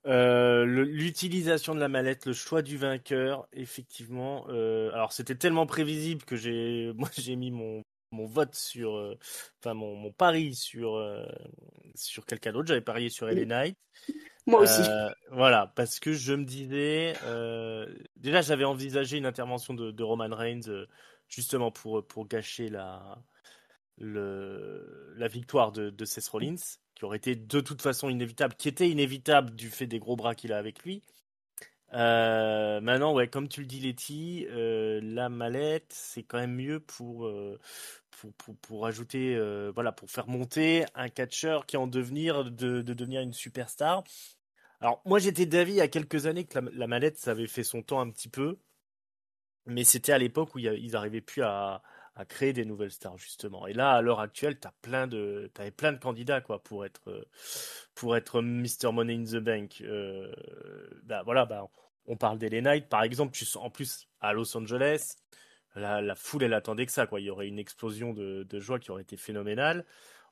C: l'utilisation de la mallette, le choix du vainqueur, effectivement. Alors c'était tellement prévisible que j'ai mis mon vote sur, mon pari sur quelqu'un d'autre. J'avais parié sur LA Knight.
B: Moi aussi.
C: Voilà, parce que je me disais, déjà j'avais envisagé une intervention de Roman Reigns justement pour gâcher la victoire de Seth Rollins, qui aurait été de toute façon inévitable, qui était inévitable du fait des gros bras qu'il a avec lui. Maintenant, ouais, comme tu le dis, Letty, la mallette, c'est quand même mieux pour ajouter, voilà, pour faire monter un catcheur qui est en devenir de devenir une superstar. Alors, moi, j'étais d'avis il y a quelques années que la mallette, ça avait fait son temps un petit peu, mais c'était à l'époque où ils n'arrivaient plus à créer des nouvelles stars, justement. Et là, à l'heure actuelle, t'avais plein de candidats, quoi, pour être Mr. Money in the Bank. On parle d'LA Knight, par exemple, en plus, à Los Angeles, la foule, elle attendait que ça, quoi. Il y aurait une explosion de joie qui aurait été phénoménale.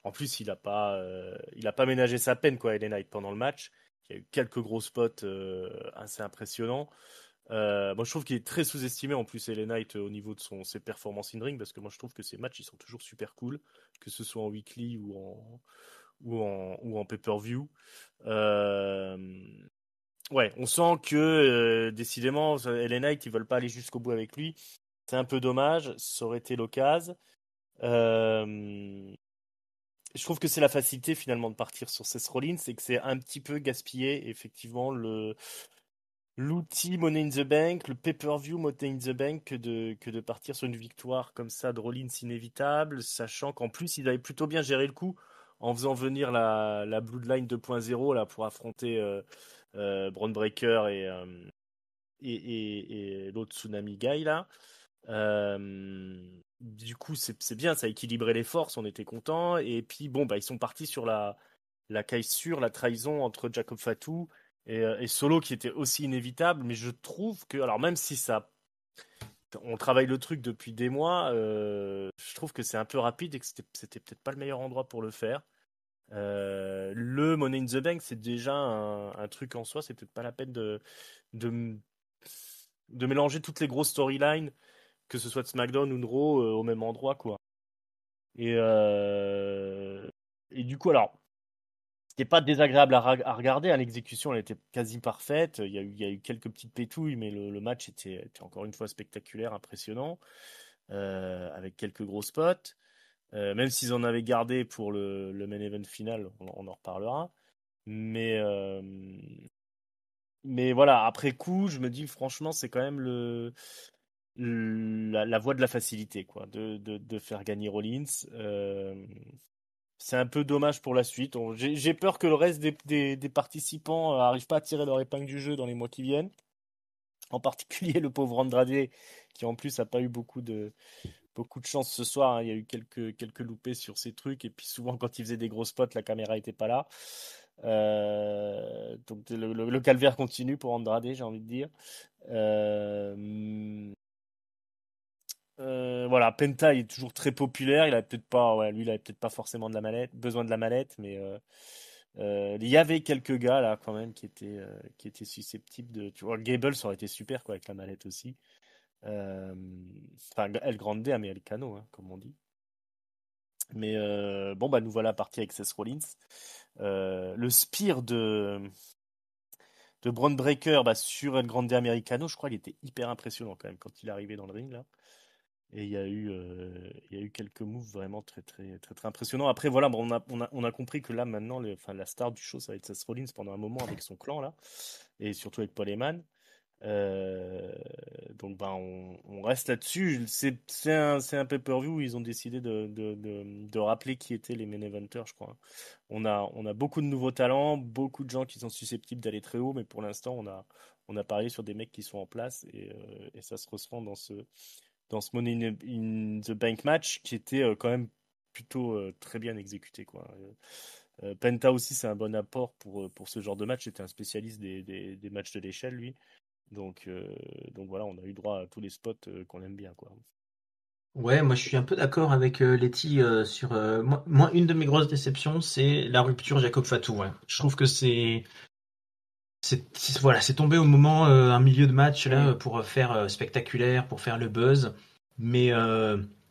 C: En plus, il a pas ménagé sa peine, quoi, LA Knight, pendant le match. Il y a eu quelques gros spots assez impressionnants. Moi, je trouve qu'il est très sous-estimé en plus, LA Knight, au niveau de ses performances in-ring, parce que moi, je trouve que ses matchs, ils sont toujours super cool, que ce soit en weekly ou en pay-per-view. Euh, ouais, on sent que décidément, LA Knight, ils veulent pas aller jusqu'au bout avec lui. C'est un peu dommage, ça aurait été l'occasion. Je trouve que c'est la facilité finalement de partir sur Seth Rollins, c'est que c'est un petit peu gaspillé effectivement l'outil Money in the Bank, le pay-per-view Money in the Bank que de partir sur une victoire comme ça de Rollins inévitable, sachant qu'en plus ils avaient plutôt bien géré le coup en faisant venir la Bloodline 2.0 là pour affronter Braun Breaker et l'autre Tsunami Guy là. Du coup, c'est bien, ça a équilibré les forces, on était contents. Et puis bon, ils sont partis sur la cassure, la trahison entre Jacob Fatu et Solo qui était aussi inévitable. Mais je trouve que, alors même si on travaille le truc depuis des mois, je trouve que c'est un peu rapide et que c'était peut-être pas le meilleur endroit pour le faire. Le Money in the Bank, c'est déjà un truc en soi, c'est peut-être pas la peine de, de mélanger toutes les grosses storylines, que ce soit de SmackDown ou de Raw, au même endroit, quoi. Et, euh, et du coup, alors, c'était pas désagréable à regarder, hein, l'exécution, elle était quasi parfaite. Il y a eu quelques petites pétouilles, mais le match était encore une fois spectaculaire, impressionnant, avec quelques gros spots. Même s'ils en avaient gardé pour le main event final, on en reparlera. Mais, euh, mais voilà, après coup, je me dis franchement, c'est quand même la voie de la facilité, quoi, de faire gagner Rollins. C'est un peu dommage pour la suite. J'ai peur que le reste des participants n'arrivent pas à tirer leur épingle du jeu dans les mois qui viennent. En particulier le pauvre Andrade, qui en plus n'a pas eu beaucoup de chance ce soir, hein. Il y a eu quelques loupés sur ces trucs. Et puis souvent, quand il faisait des gros spots, la caméra n'était pas là. Donc le calvaire continue pour Andrade, j'ai envie de dire. Voilà, Penta il est toujours très populaire. Il avait peut-être pas, ouais, lui, il avait peut-être pas forcément besoin de la mallette, mais il y avait quelques gars là quand même qui étaient susceptibles de. Tu vois, Gable ça aurait été super quoi avec la mallette aussi. Enfin, El Grande Americano, hein, comme on dit. Mais bon, nous voilà partis avec Seth Rollins. Le spear de Braun Breaker sur El Grande Americano, je crois qu'il était hyper impressionnant quand même quand il est arrivé dans le ring là. Et il y a eu quelques moves vraiment très, très, très, très impressionnants. Après, voilà, on a compris que là, maintenant, la star du show, ça va être Seth Rollins pendant un moment avec son clan, là. Et surtout avec Paul Heyman. Donc, on reste là-dessus. C'est un pay-per-view où ils ont décidé de rappeler qui étaient les main eventers, je crois. On a beaucoup de nouveaux talents, beaucoup de gens qui sont susceptibles d'aller très haut, mais pour l'instant, on a parié sur des mecs qui sont en place et ça se ressent dans ce Money in the Bank match qui était quand même plutôt très bien exécuté, quoi. Penta aussi, c'est un bon apport pour ce genre de match. C'était un spécialiste des matchs de l'échelle, lui. Donc voilà, on a eu droit à tous les spots qu'on aime bien, quoi.
A: Ouais, moi je suis un peu d'accord avec Letty sur. Moi, une de mes grosses déceptions, c'est la rupture Jacob Fatou. Ouais. Je trouve que voilà, c'est tombé au moment, un milieu de match là, pour faire spectaculaire, pour faire le buzz. Mais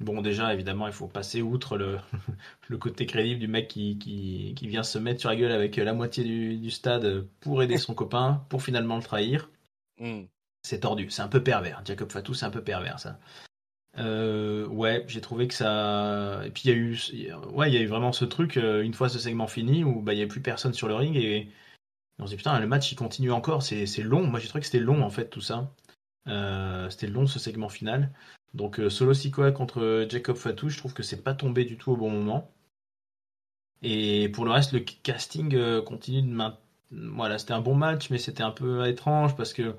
A: bon, déjà, évidemment, il faut passer outre le côté crédible du mec qui vient se mettre sur la gueule avec la moitié du stade pour aider son copain, pour finalement le trahir.
C: Mm.
A: C'est tordu, c'est un peu pervers. Jacob Fatou, c'est un peu pervers ça. Ouais, j'ai trouvé que ça. Et puis il y a eu vraiment ce truc, une fois ce segment fini, où il y a plus personne sur le ring et on se dit putain, le match il continue encore, c'est long. Moi j'ai trouvé que c'était long en fait tout ça. C'était long ce segment final. Donc Solo Sikoa contre Jacob Fatou, je trouve que c'est pas tombé du tout au bon moment. Et pour le reste, le casting continue de Voilà, c'était un bon match, mais c'était un peu étrange parce que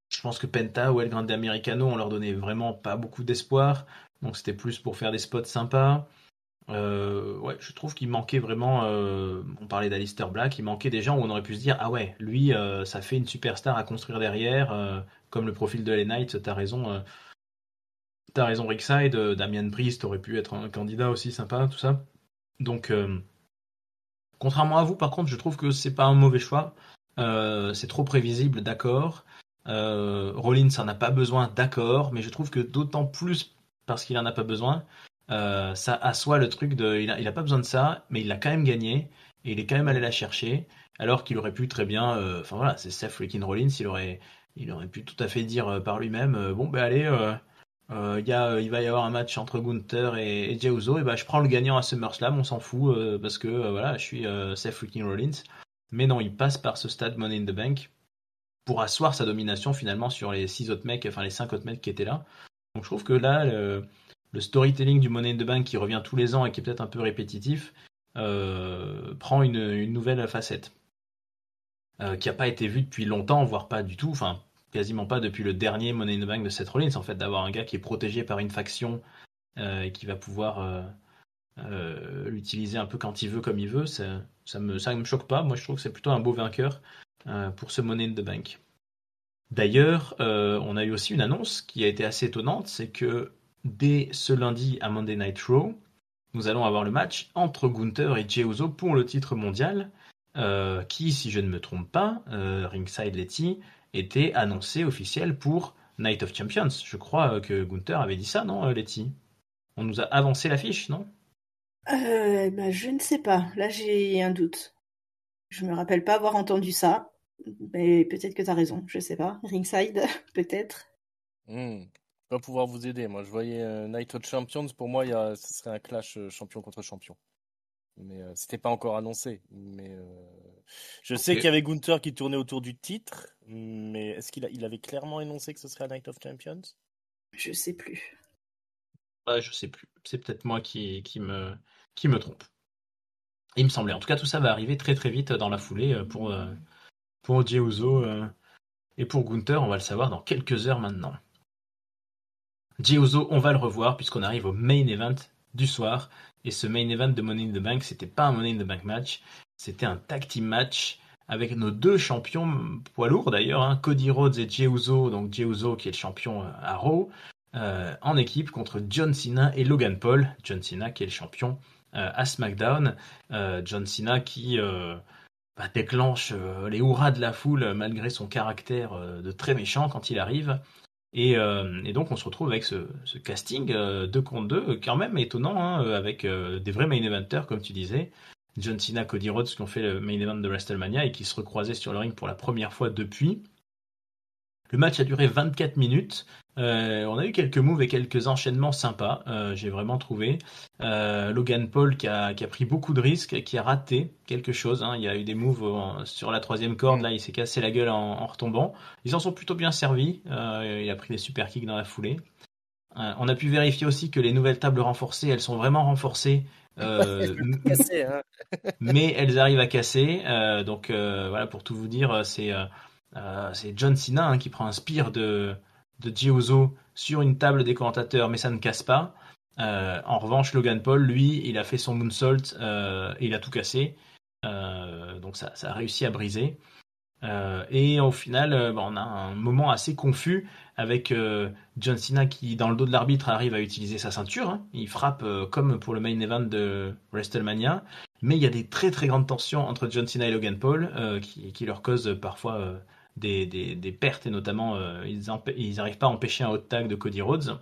A: je pense que Penta ou El Grande Americano, on leur donnait vraiment pas beaucoup d'espoir. Donc c'était plus pour faire des spots sympas. Ouais, je trouve qu'il manquait vraiment. On parlait d'Alistair Black, il manquait des gens où on aurait pu se dire ah ouais, lui, ça fait une superstar à construire derrière, comme le profil de LA Knight. T'as raison, Rickside. Damian Priest aurait pu être un candidat aussi sympa, tout ça. Donc, contrairement à vous, par contre, je trouve que c'est pas un mauvais choix. C'est trop prévisible, d'accord. Rollins en a pas besoin, d'accord, mais je trouve que d'autant plus parce qu'il en a pas besoin, ça assoit le truc il a pas besoin de ça, mais il a quand même gagné et il est quand même allé la chercher, alors qu'il aurait pu très bien, enfin voilà, c'est Seth freaking Rollins, il aurait pu tout à fait dire par lui-même, bon ben allez, il va y avoir un match entre Gunther et Jey Uso, et ben je prends le gagnant à SummerSlam, on s'en fout parce que voilà, je suis Seth freaking Rollins, mais non, il passe par ce stade Money in the Bank pour asseoir sa domination finalement sur les 5 autres mecs qui étaient là. Donc je trouve que là, le storytelling du Money in the Bank qui revient tous les ans et qui est peut-être un peu répétitif, prend une nouvelle facette qui n'a pas été vue depuis longtemps, voire pas du tout, enfin quasiment pas depuis le dernier Money in the Bank de Seth Rollins, en fait, d'avoir un gars qui est protégé par une faction et qui va pouvoir l'utiliser un peu quand il veut, comme il veut. Ça me choque pas. Moi, je trouve que c'est plutôt un beau vainqueur pour ce Money in the Bank. D'ailleurs, on a eu aussi une annonce qui a été assez étonnante, c'est que dès ce lundi à Monday Night Raw, nous allons avoir le match entre Gunther et Jey Uso pour le titre mondial, qui, si je ne me trompe pas, Ringside Letty, était annoncé officiel pour Night of Champions. Je crois que Gunther avait dit ça, non, Letty? On nous a avancé l'affiche, non?
B: Bah, je ne sais pas. Là, j'ai un doute. Je me rappelle pas avoir entendu ça. Mais peut-être que tu as raison. Je sais pas. Ringside, peut-être.
C: Pas pouvoir vous aider. Moi, je voyais Night of Champions. Pour moi, ce serait un clash champion contre champion. Mais c'était pas encore annoncé. Mais je sais
A: Ok.
C: qu'il y avait Gunther qui tournait autour du titre. Mais est-ce il avait clairement énoncé que ce serait un Night of Champions?
B: Je sais plus.
A: Ouais, je sais plus. C'est peut-être moi qui me trompe. Il me semblait. En tout cas, tout ça va arriver très très vite dans la foulée pour Jey Uso et pour Gunther. On va le savoir dans quelques heures maintenant. Jey Uso, on va le revoir puisqu'on arrive au main event du soir. Et ce main event de Money in the Bank, c'était pas un Money in the Bank match, c'était un tag team match avec nos deux champions poids lourds d'ailleurs, hein, Cody Rhodes et Jey Uso. Donc Jey Uso qui est le champion à Raw, en équipe contre John Cena et Logan Paul. John Cena qui est le champion à SmackDown. John Cena qui déclenche les hurrahs de la foule malgré son caractère de très méchant quand il arrive. Et donc on se retrouve avec ce casting 2 contre 2, quand même étonnant, hein, avec des vrais main eventers, comme tu disais. John Cena, Cody Rhodes qui ont fait le main event de WrestleMania et qui se recroisaient sur le ring pour la première fois depuis. Le match a duré 24 minutes. On a eu quelques moves et quelques enchaînements sympas, j'ai vraiment trouvé. Logan Paul qui a pris beaucoup de risques, qui a raté quelque chose, hein. Il y a eu des moves sur la troisième corde, là il s'est cassé la gueule en retombant. Ils en sont plutôt bien servis, il a pris des super kicks dans la foulée. On a pu vérifier aussi que les nouvelles tables renforcées, elles sont vraiment renforcées, euh,
C: Cassé, hein.
A: mais elles arrivent à casser. Donc voilà, pour tout vous dire, c'est John Cena, hein, qui prend un spear de Jey Uso sur une table des commentateurs, mais ça ne casse pas. En revanche, Logan Paul, lui, il a fait son moonsault et il a tout cassé. Donc ça a réussi à briser. Et au final, on a un moment assez confus avec John Cena qui, dans le dos de l'arbitre, arrive à utiliser sa ceinture, hein. Il frappe comme pour le main event de WrestleMania, mais il y a des très très grandes tensions entre John Cena et Logan Paul qui leur causent parfois des pertes, et notamment ils n'arrivent pas à empêcher un hot tag de Cody Rhodes.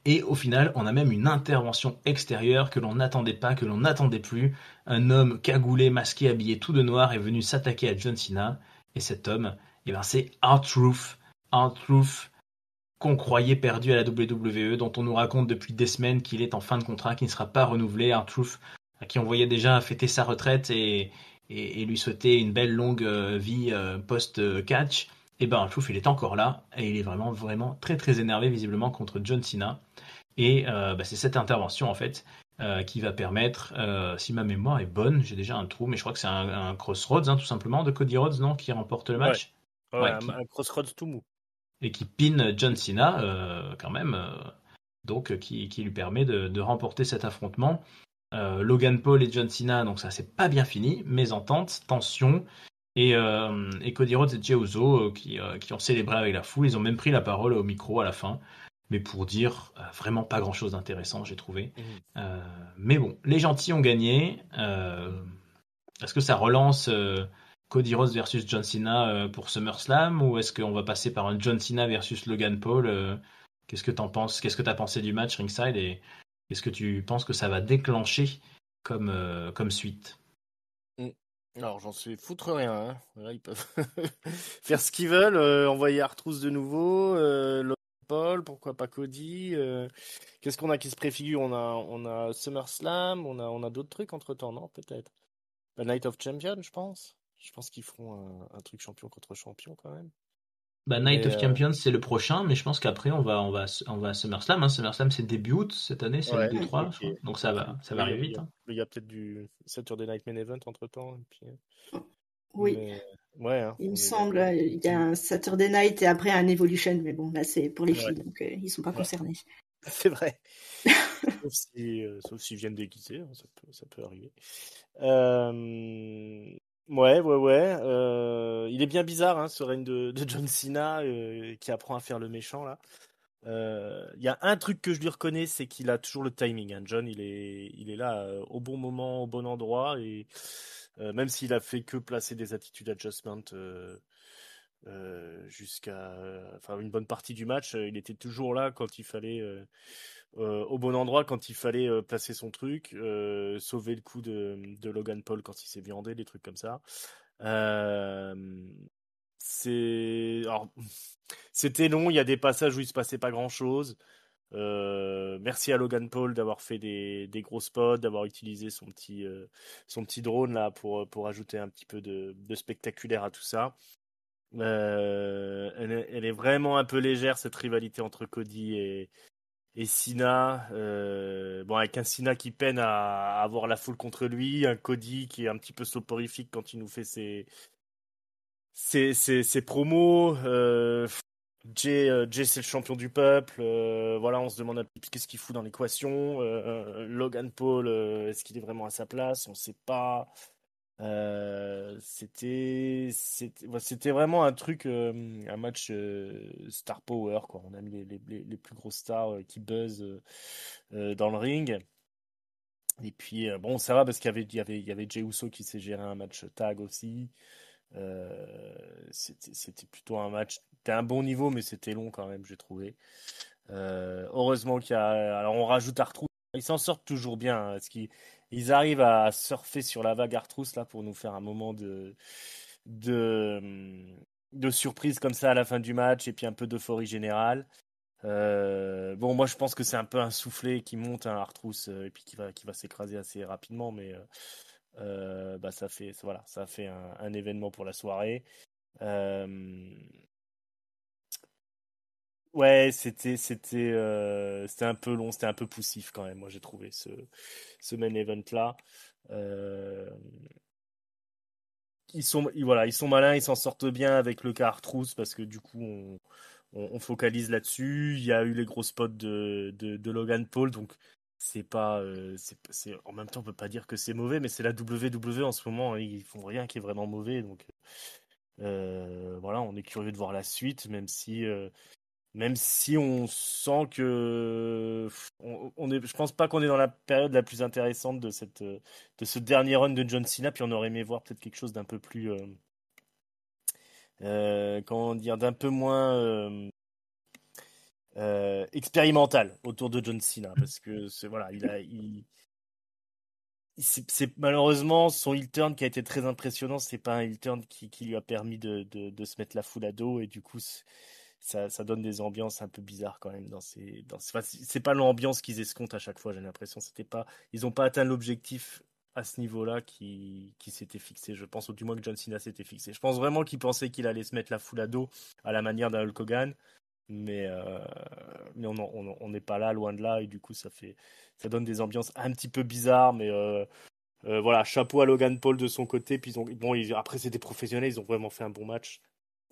A: Et au final, on a même une intervention extérieure que l'on n'attendait pas, que l'on n'attendait plus. Un homme cagoulé, masqué, habillé tout de noir est venu s'attaquer à John Cena. Et cet homme, c'est R-Truth. R-Truth, qu'on croyait perdu à la WWE, dont on nous raconte depuis des semaines qu'il est en fin de contrat, qu'il ne sera pas renouvelé. R-Truth, à qui on voyait déjà fêter sa retraite et lui souhaiter une belle longue vie post-catch. Et ben, R-Truth, il est encore là, et il est vraiment, vraiment très, très énervé, visiblement, contre John Cena. Et c'est cette intervention, en fait, qui va permettre, si ma mémoire est bonne, j'ai déjà un trou, mais je crois que c'est un Crossroads, hein, tout simplement, de Cody Rhodes, non, qui remporte le
C: Ouais,
A: match.
C: ouais,
A: Ouais,
C: un crossroads tout mou.
A: et qui pin John Cena, quand même, donc qui lui permet de remporter cet affrontement. Logan Paul et John Cena, donc ça c'est pas bien fini, mésentente, tension, et Cody Rhodes et Jey Uso qui ont célébré avec la foule. Ils ont même pris la parole au micro à la fin, mais pour dire vraiment pas grand chose d'intéressant, j'ai trouvé. Mais bon, les gentils ont gagné. Est-ce que ça relance Cody Rhodes versus John Cena pour SummerSlam, ou est-ce qu'on va passer par un John Cena versus Logan Paul? Qu'est-ce que t'en penses? Qu'est-ce que t'as pensé du match ringside, et qu'est-ce que tu penses que ça va déclencher comme suite?
C: Mm. Alors, j'en suis foutre rien, hein. Là, ils peuvent faire ce qu'ils veulent, envoyer Artrousse de nouveau, Logan Paul, pourquoi pas Cody. Qu'est-ce qu'on a qui se préfigure? On a SummerSlam, on a d'autres trucs entre-temps, non? Peut-être. La Night of Champions, je pense. Je pense qu'ils feront un truc champion contre champion quand même.
A: Bah, Night
C: Mais
A: of Champions, c'est le prochain, mais je pense qu'après, on va à SummerSlam, hein. SummerSlam, c'est début août cette année, c'est le
C: ouais,
A: D3, je
C: ok.
A: crois. Donc
C: Ok.
A: ça va
C: Oui,
A: arriver vite, hein.
C: il y a peut-être du Saturday Night Main Event entre temps.
B: Oui,
C: Mais ouais, hein,
B: il me
C: on est
B: semble,
C: d'accord.
B: il y a un Saturday Night et après un Evolution, mais bon, là c'est pour les
C: Ouais,
B: filles, donc ils sont pas
C: ouais,
B: concernés.
C: c'est vrai. Sauf s'ils viennent déguisés, hein, ça peut arriver. Euh, ouais. Il est bien bizarre, hein, ce règne de John Cena qui apprend à faire le méchant là. Il y a un truc que je lui reconnais, c'est qu'il a toujours le timing, hein. John, il est là au bon moment, au bon endroit, et même s'il a fait que placer des attitudes adjustment jusqu'à, enfin une bonne partie du match, il était toujours là quand il fallait, au bon endroit quand il fallait placer son truc, sauver le coup de Logan Paul quand il s'est viandé, des trucs comme ça. Euh, alors, c'était long, il y a des passages où il se passait pas grand-chose. Merci à Logan Paul d'avoir fait des gros spots, d'avoir utilisé son petit drone là pour ajouter un petit peu de spectaculaire à tout ça. Elle est vraiment un peu légère cette rivalité entre Cody et Cena. Bon, avec un Cena qui peine à avoir la foule contre lui, un Cody qui est un petit peu soporifique quand il nous fait ses promos. Jay c'est le champion du peuple. Voilà, on se demande un peu qu'est-ce qu'il fout dans l'équation. Logan Paul, est-ce qu'il est vraiment à sa place? On ne sait pas. C'était vraiment un truc, un match star power, quoi. On a mis les plus grosses stars qui buzzent dans le ring. Et puis bon, ça va parce qu'il y avait Jey Uso qui s'est géré un match tag aussi. C'était plutôt un match. C'était un bon niveau, mais c'était long quand même, j'ai trouvé. Heureusement qu'il y a. Alors on rajoute R-Truth. Ils s'en sortent toujours bien, hein, parce qu'ils arrivent à surfer sur la vague R-Truth là pour nous faire un moment de de surprise comme ça à la fin du match et puis un peu d'euphorie générale. Bon, moi je pense que c'est un peu un soufflet qui monte un R-Truth et puis qui va s'écraser assez rapidement, mais bah ça a fait un événement pour la soirée. Euh, Ouais, c'était un peu long, c'était un peu poussif quand même. Moi, j'ai trouvé ce main event là. Euh, voilà, ils sont malins, ils s'en sortent bien avec le cas Trousse parce que du coup, on focalise là-dessus. Il y a eu les gros spots de Logan Paul, donc c'est pas, en même temps, on peut pas dire que c'est mauvais, mais c'est la WWE en ce moment, hein, ils font rien qui est vraiment mauvais, donc voilà, on est curieux de voir la suite, même si on sent que je pense pas qu'on est dans la période la plus intéressante de ce dernier run de John Cena, puis on aurait aimé voir peut-être quelque chose d'un peu plus, comment dire, d'un peu moins expérimental autour de John Cena, parce que voilà, c'est malheureusement son heel turn qui a été très impressionnant. C'est pas un heel turn qui lui a permis de se mettre la foule à dos et du coup ça donne des ambiances un peu bizarres quand même enfin, c'est pas l'ambiance qu'ils escomptent à chaque fois, j'ai l'impression. Ils ont pas atteint l'objectif à ce niveau-là qui s'était fixé, je pense, ou du moins que John Cena s'était fixé. Je pense vraiment qu'il pensait qu'il allait se mettre la foule à dos à la manière d'un Hulk Hogan, mais, on n'est pas là, loin de là, et du coup ça donne des ambiances un petit peu bizarres, mais voilà, chapeau à Logan Paul de son côté. Puis après c'est des professionnels, ils ont vraiment fait un bon match.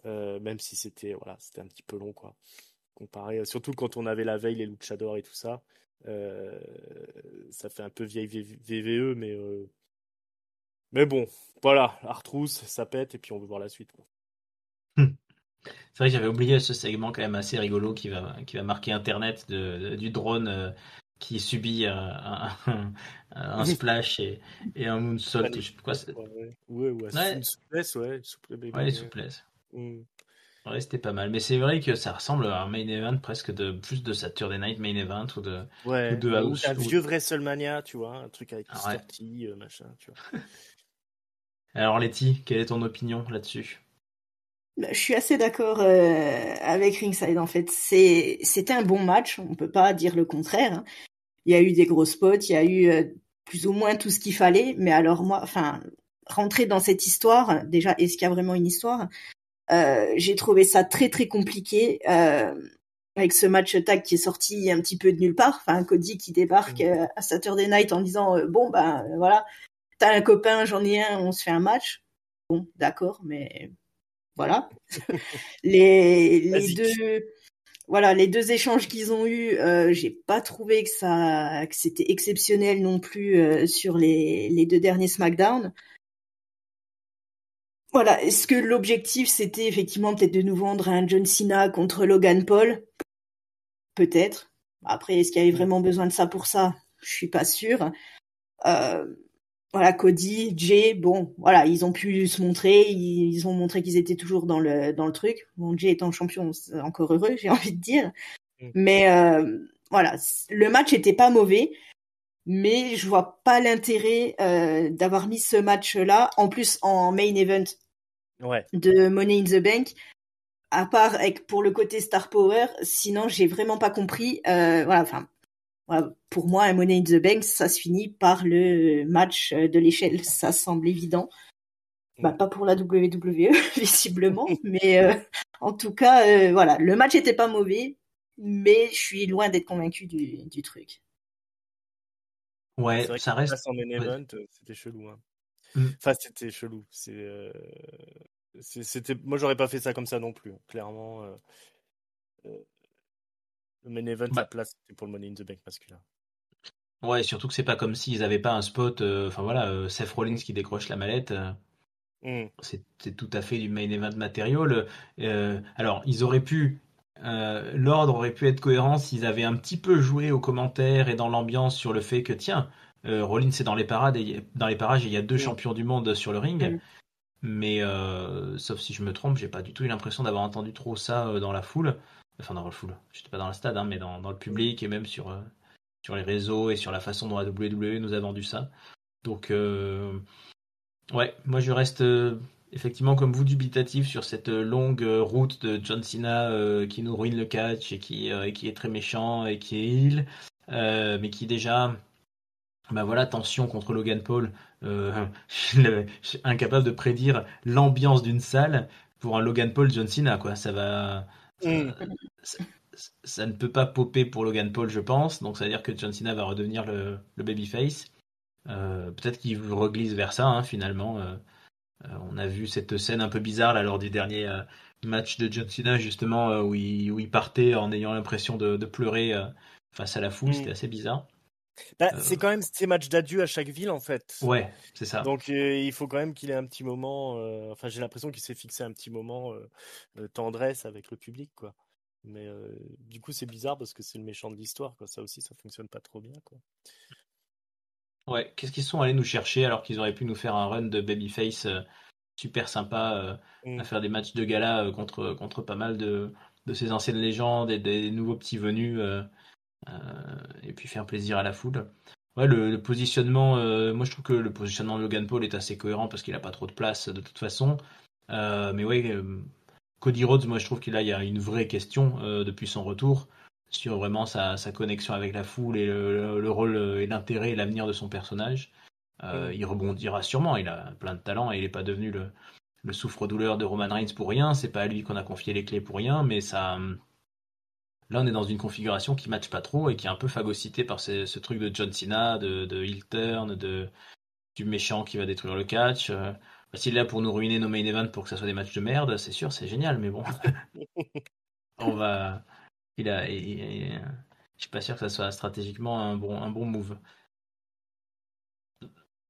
C: Même si c'était un petit peu long, quoi. Comparé, surtout quand on avait la veille les luchadors et tout ça. Euh, Ça fait un peu vieille VVE, mais bon, voilà, Artrousse, ça pète et puis on veut voir la suite, quoi.
A: C'est vrai que j'avais oublié ce segment quand même assez rigolo qui va marquer Internet du drone qui subit un splash et un moonsault. Je sais plus quoi.
C: Ouais, ou une
A: Ouais,
C: souplesse, ouais, souple
A: ouais,
C: baby.
A: souplesse.
C: Mm.
A: Ouais, c'était pas mal. Mais c'est vrai que ça ressemble à un main event presque de plus de Saturday Night Main Event ou
C: Ouais,
A: de
C: ou
A: House.
C: un vieux WrestleMania, tu vois, un truc avec
A: Ah ouais.
C: Mr. T, machin, tu vois.
A: Alors Letty, quelle est ton opinion là-dessus?
B: Bah, je suis assez d'accord avec Ringside en fait. C'était un bon match, on peut pas dire le contraire, hein. Il y a eu des gros spots, il y a eu plus ou moins tout ce qu'il fallait, mais alors moi, enfin, rentrer dans cette histoire, déjà, est-ce qu'il y a vraiment une histoire? J'ai trouvé ça très très compliqué avec ce match tag qui est sorti un petit peu de nulle part. Enfin, Cody qui débarque à Saturday Night en disant bon ben voilà, t'as un copain, j'en ai un, on se fait un match. Bon, d'accord, mais voilà. les deux échanges qu'ils ont eus, j'ai pas trouvé que c'était exceptionnel non plus sur les 2 derniers SmackDown. Voilà, est-ce que l'objectif c'était effectivement peut-être de nous vendre un John Cena contre Logan Paul? Peut-être. Après, est-ce qu'il y avait vraiment besoin de ça pour ça? Je suis pas sûre. Voilà, Cody, Jay, bon, voilà, ils ont pu se montrer, ils ont montré qu'ils étaient toujours dans le truc. Bon, Jay étant champion, c'est encore heureux, j'ai envie de dire. Mais voilà, le match était pas mauvais, mais je vois pas l'intérêt d'avoir mis ce match-là, en plus en main event de Money in the Bank, à part pour le côté Star Power. Sinon, j'ai vraiment pas compris. Voilà, enfin. Pour moi, un Money in the Bank, ça se finit par le match de l'échelle. Ça semble évident. Pas pour la WWE, visiblement. Mais en tout cas, voilà. Le match était pas mauvais, mais je suis loin d'être convaincu du truc.
A: Ouais, ça reste...
C: en main event, c'était chelou. Hein. Enfin, c'était chelou. C'était... Moi, j'aurais pas fait ça comme ça non plus. Clairement... Le main event, la place, c'était pour le Money in the Bank masculin.
A: Ouais, surtout que c'est pas comme s'ils avaient pas un spot. Enfin voilà, Seth Rollins qui décroche la mallette. C'est tout à fait du main event matériel. Alors, ils auraient pu. L'ordre aurait pu être cohérent s'ils avaient un petit peu joué aux commentaires et dans l'ambiance sur le fait que, tiens, Rollins est dans les parages et il y a 2 champions du monde sur le ring. Mais sauf si je me trompe, j'ai pas du tout eu l'impression d'avoir entendu trop ça dans la foule. Enfin, dans la foule. J'étais pas dans le stade, hein, mais dans le public et même sur les réseaux et sur la façon dont la WWE nous a vendu ça. Donc, ouais, moi je reste effectivement comme vous dubitatif sur cette longue route de John Cena qui nous ruine le catch et qui est très méchant et qui est heel, mais qui déjà, bah voilà, tension contre Logan Paul, je suis incapable de prédire l'ambiance d'une salle pour un Logan Paul John Cena, quoi. Ça va. Ça ne peut pas popper pour Logan Paul, je pense. Donc ça veut dire que John Cena va redevenir le babyface. Peut-être qu'il reglisse vers ça, hein, finalement. On a vu cette scène un peu bizarre là, lors du dernier match de John Cena, justement, où il partait en ayant l'impression de pleurer face à la foule. C'était assez bizarre.
C: C'est quand même ces matchs d'adieu à chaque ville, en fait.
A: Ouais, c'est ça.
C: Donc il faut quand même qu'il ait un petit moment. Enfin, j'ai l'impression qu'il s'est fixé un petit moment tendresse avec le public, quoi. Mais du coup, c'est bizarre parce que c'est le méchant de l'histoire, quoi. Ça aussi, ça fonctionne pas trop bien, quoi.
A: Ouais, qu'est-ce qu'ils sont allés nous chercher alors qu'ils auraient pu nous faire un run de babyface super sympa à faire des matchs de gala contre pas mal de ces anciennes légendes et des nouveaux petits venus et puis faire plaisir à la foule. Ouais, le positionnement, moi je trouve que le positionnement de Logan Paul est assez cohérent parce qu'il a pas trop de place de toute façon. Mais ouais, Cody Rhodes, moi je trouve qu'il y a une vraie question depuis son retour sur vraiment sa connexion avec la foule et le rôle et l'intérêt et l'avenir de son personnage. Il rebondira sûrement, il a plein de talent et il n'est pas devenu le souffre-douleur de Roman Reigns pour rien. C'est pas à lui qu'on a confié les clés pour rien, mais ça. Là, on est dans une configuration qui matche pas trop et qui est un peu phagocytée par ce truc de John Cena, de heel turn, du méchant qui va détruire le catch. S'il est là pour nous ruiner nos main events pour que ça soit des matchs de merde, c'est sûr, c'est génial, mais bon. On va. Je suis pas sûr que ça soit stratégiquement un bon move.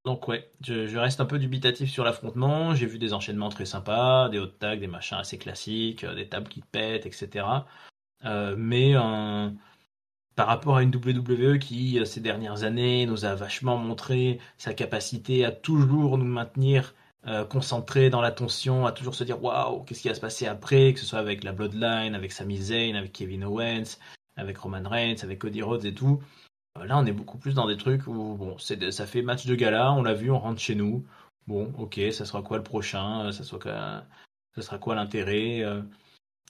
A: Donc ouais, je reste un peu dubitatif sur l'affrontement. J'ai vu des enchaînements très sympas, des hot tags, des machins assez classiques, des tables qui pètent, etc. Mais par rapport à une WWE qui, ces dernières années, nous a vachement montré sa capacité à toujours nous maintenir concentrés dans l'attention, à toujours se dire waouh, qu'est-ce qui va se passer après, que ce soit avec la Bloodline, avec Sami Zayn, avec Kevin Owens, avec Roman Reigns, avec Cody Rhodes et tout. Là, on est beaucoup plus dans des trucs où bon, ça fait match de gala, on l'a vu, on rentre chez nous. Bon, ok, ça sera quoi le prochain, ça sera quoi l'intérêt,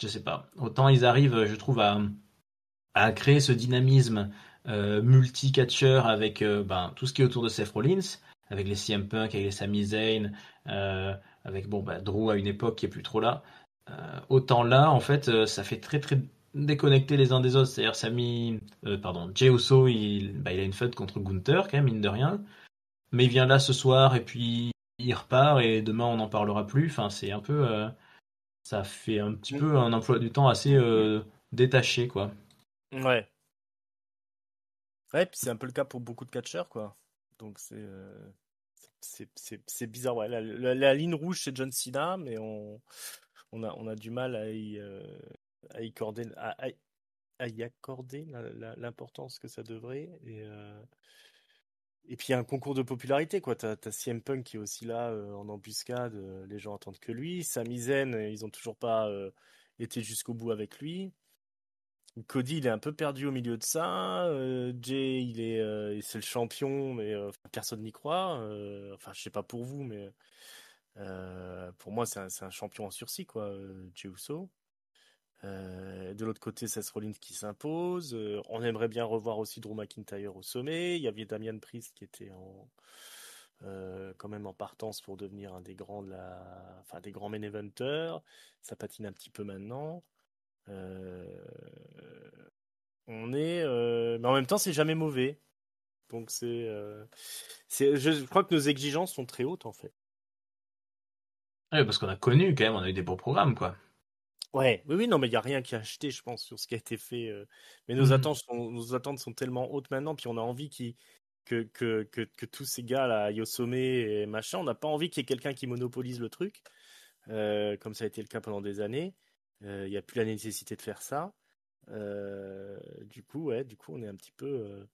A: je sais pas. Autant ils arrivent, je trouve, à créer ce dynamisme multi-catcher avec tout ce qui est autour de Seth Rollins, avec les CM Punk, avec les Sami Zayn, avec Drew à une époque qui est plus trop là. Autant là, en fait, ça fait très très déconnecté les uns des autres. C'est-à-dire, Jey Uso, il a une feud contre Gunther, quand même, mine de rien. Mais il vient là ce soir et puis il repart et demain on n'en parlera plus. Enfin, c'est un peu, ça fait un petit peu un emploi du temps assez détaché, quoi.
C: Ouais. Ouais, puis c'est un peu le cas pour beaucoup de catcheurs, quoi. Donc c'est bizarre, ouais. La ligne rouge, c'est John Cena, mais on a du mal à y accorder, à y accorder l'importance que ça devrait. Et puis il y a un concours de popularité, quoi. T'as CM Punk qui est aussi là en embuscade, les gens attendent que lui. Sami Zayn, ils ont toujours pas été jusqu'au bout avec lui. Cody, il est un peu perdu au milieu de ça. Jay, c'est le champion, mais personne n'y croit. Enfin, je sais pas pour vous, mais pour moi, c'est un champion en sursis, quoi, Jey Uso. De l'autre côté, Seth Rollins qui s'impose. On aimerait bien revoir aussi Drew McIntyre au sommet. Il y avait Damian Priest qui était quand même en partance pour devenir un des grands enfin, des grands main eventers. Ça patine un petit peu maintenant. Euh, mais en même temps, c'est jamais mauvais. Donc je crois que nos exigences sont très hautes en fait.
A: Ouais, parce qu'on a connu quand même, on a eu des beaux programmes, quoi.
C: Ouais, oui, oui, non, mais il y a rien qui a acheté, je pense, sur ce qui a été fait. Mais
A: Mhm.
C: nos attentes sont tellement hautes maintenant, puis on a envie que tous ces gars là aillent au sommet et machin. On n'a pas envie qu'il y ait quelqu'un qui monopolise le truc, comme ça a été le cas pendant des années. Il n'y a plus la nécessité de faire ça. Du coup, on est un petit peu.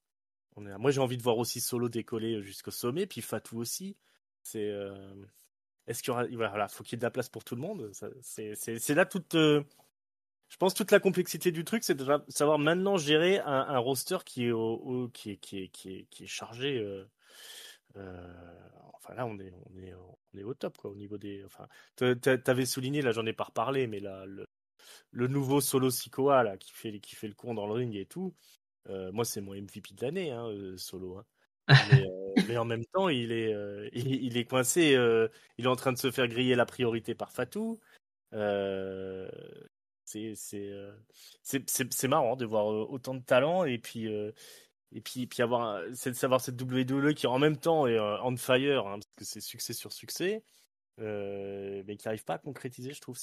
C: Moi, j'ai envie de voir aussi Solo décoller jusqu'au sommet, puis Fatou aussi. C'est. Est-ce qu'il y aura. Voilà, faut qu'il y ait de la place pour tout le monde. C'est là toute. Je pense toute la complexité du truc, c'est de savoir maintenant gérer un roster qui est qui est chargé. Enfin là, on est au top quoi au niveau des. Enfin, t'avais souligné là, j'en ai pas reparlé, mais là le nouveau Solo Sikoa là qui fait le con dans le ring et tout. Moi, c'est mon MVP de l'année, hein, Solo. Hein. Mais en même temps, il est coincé. Il est en train de se faire griller la priorité par Fatou. Euh, c'est c'est euh, c'est marrant de voir autant de talent et puis c'est de savoir cette WWE qui en même temps est on fire hein, parce que c'est succès sur succès mais qui n'arrive pas à concrétiser je trouve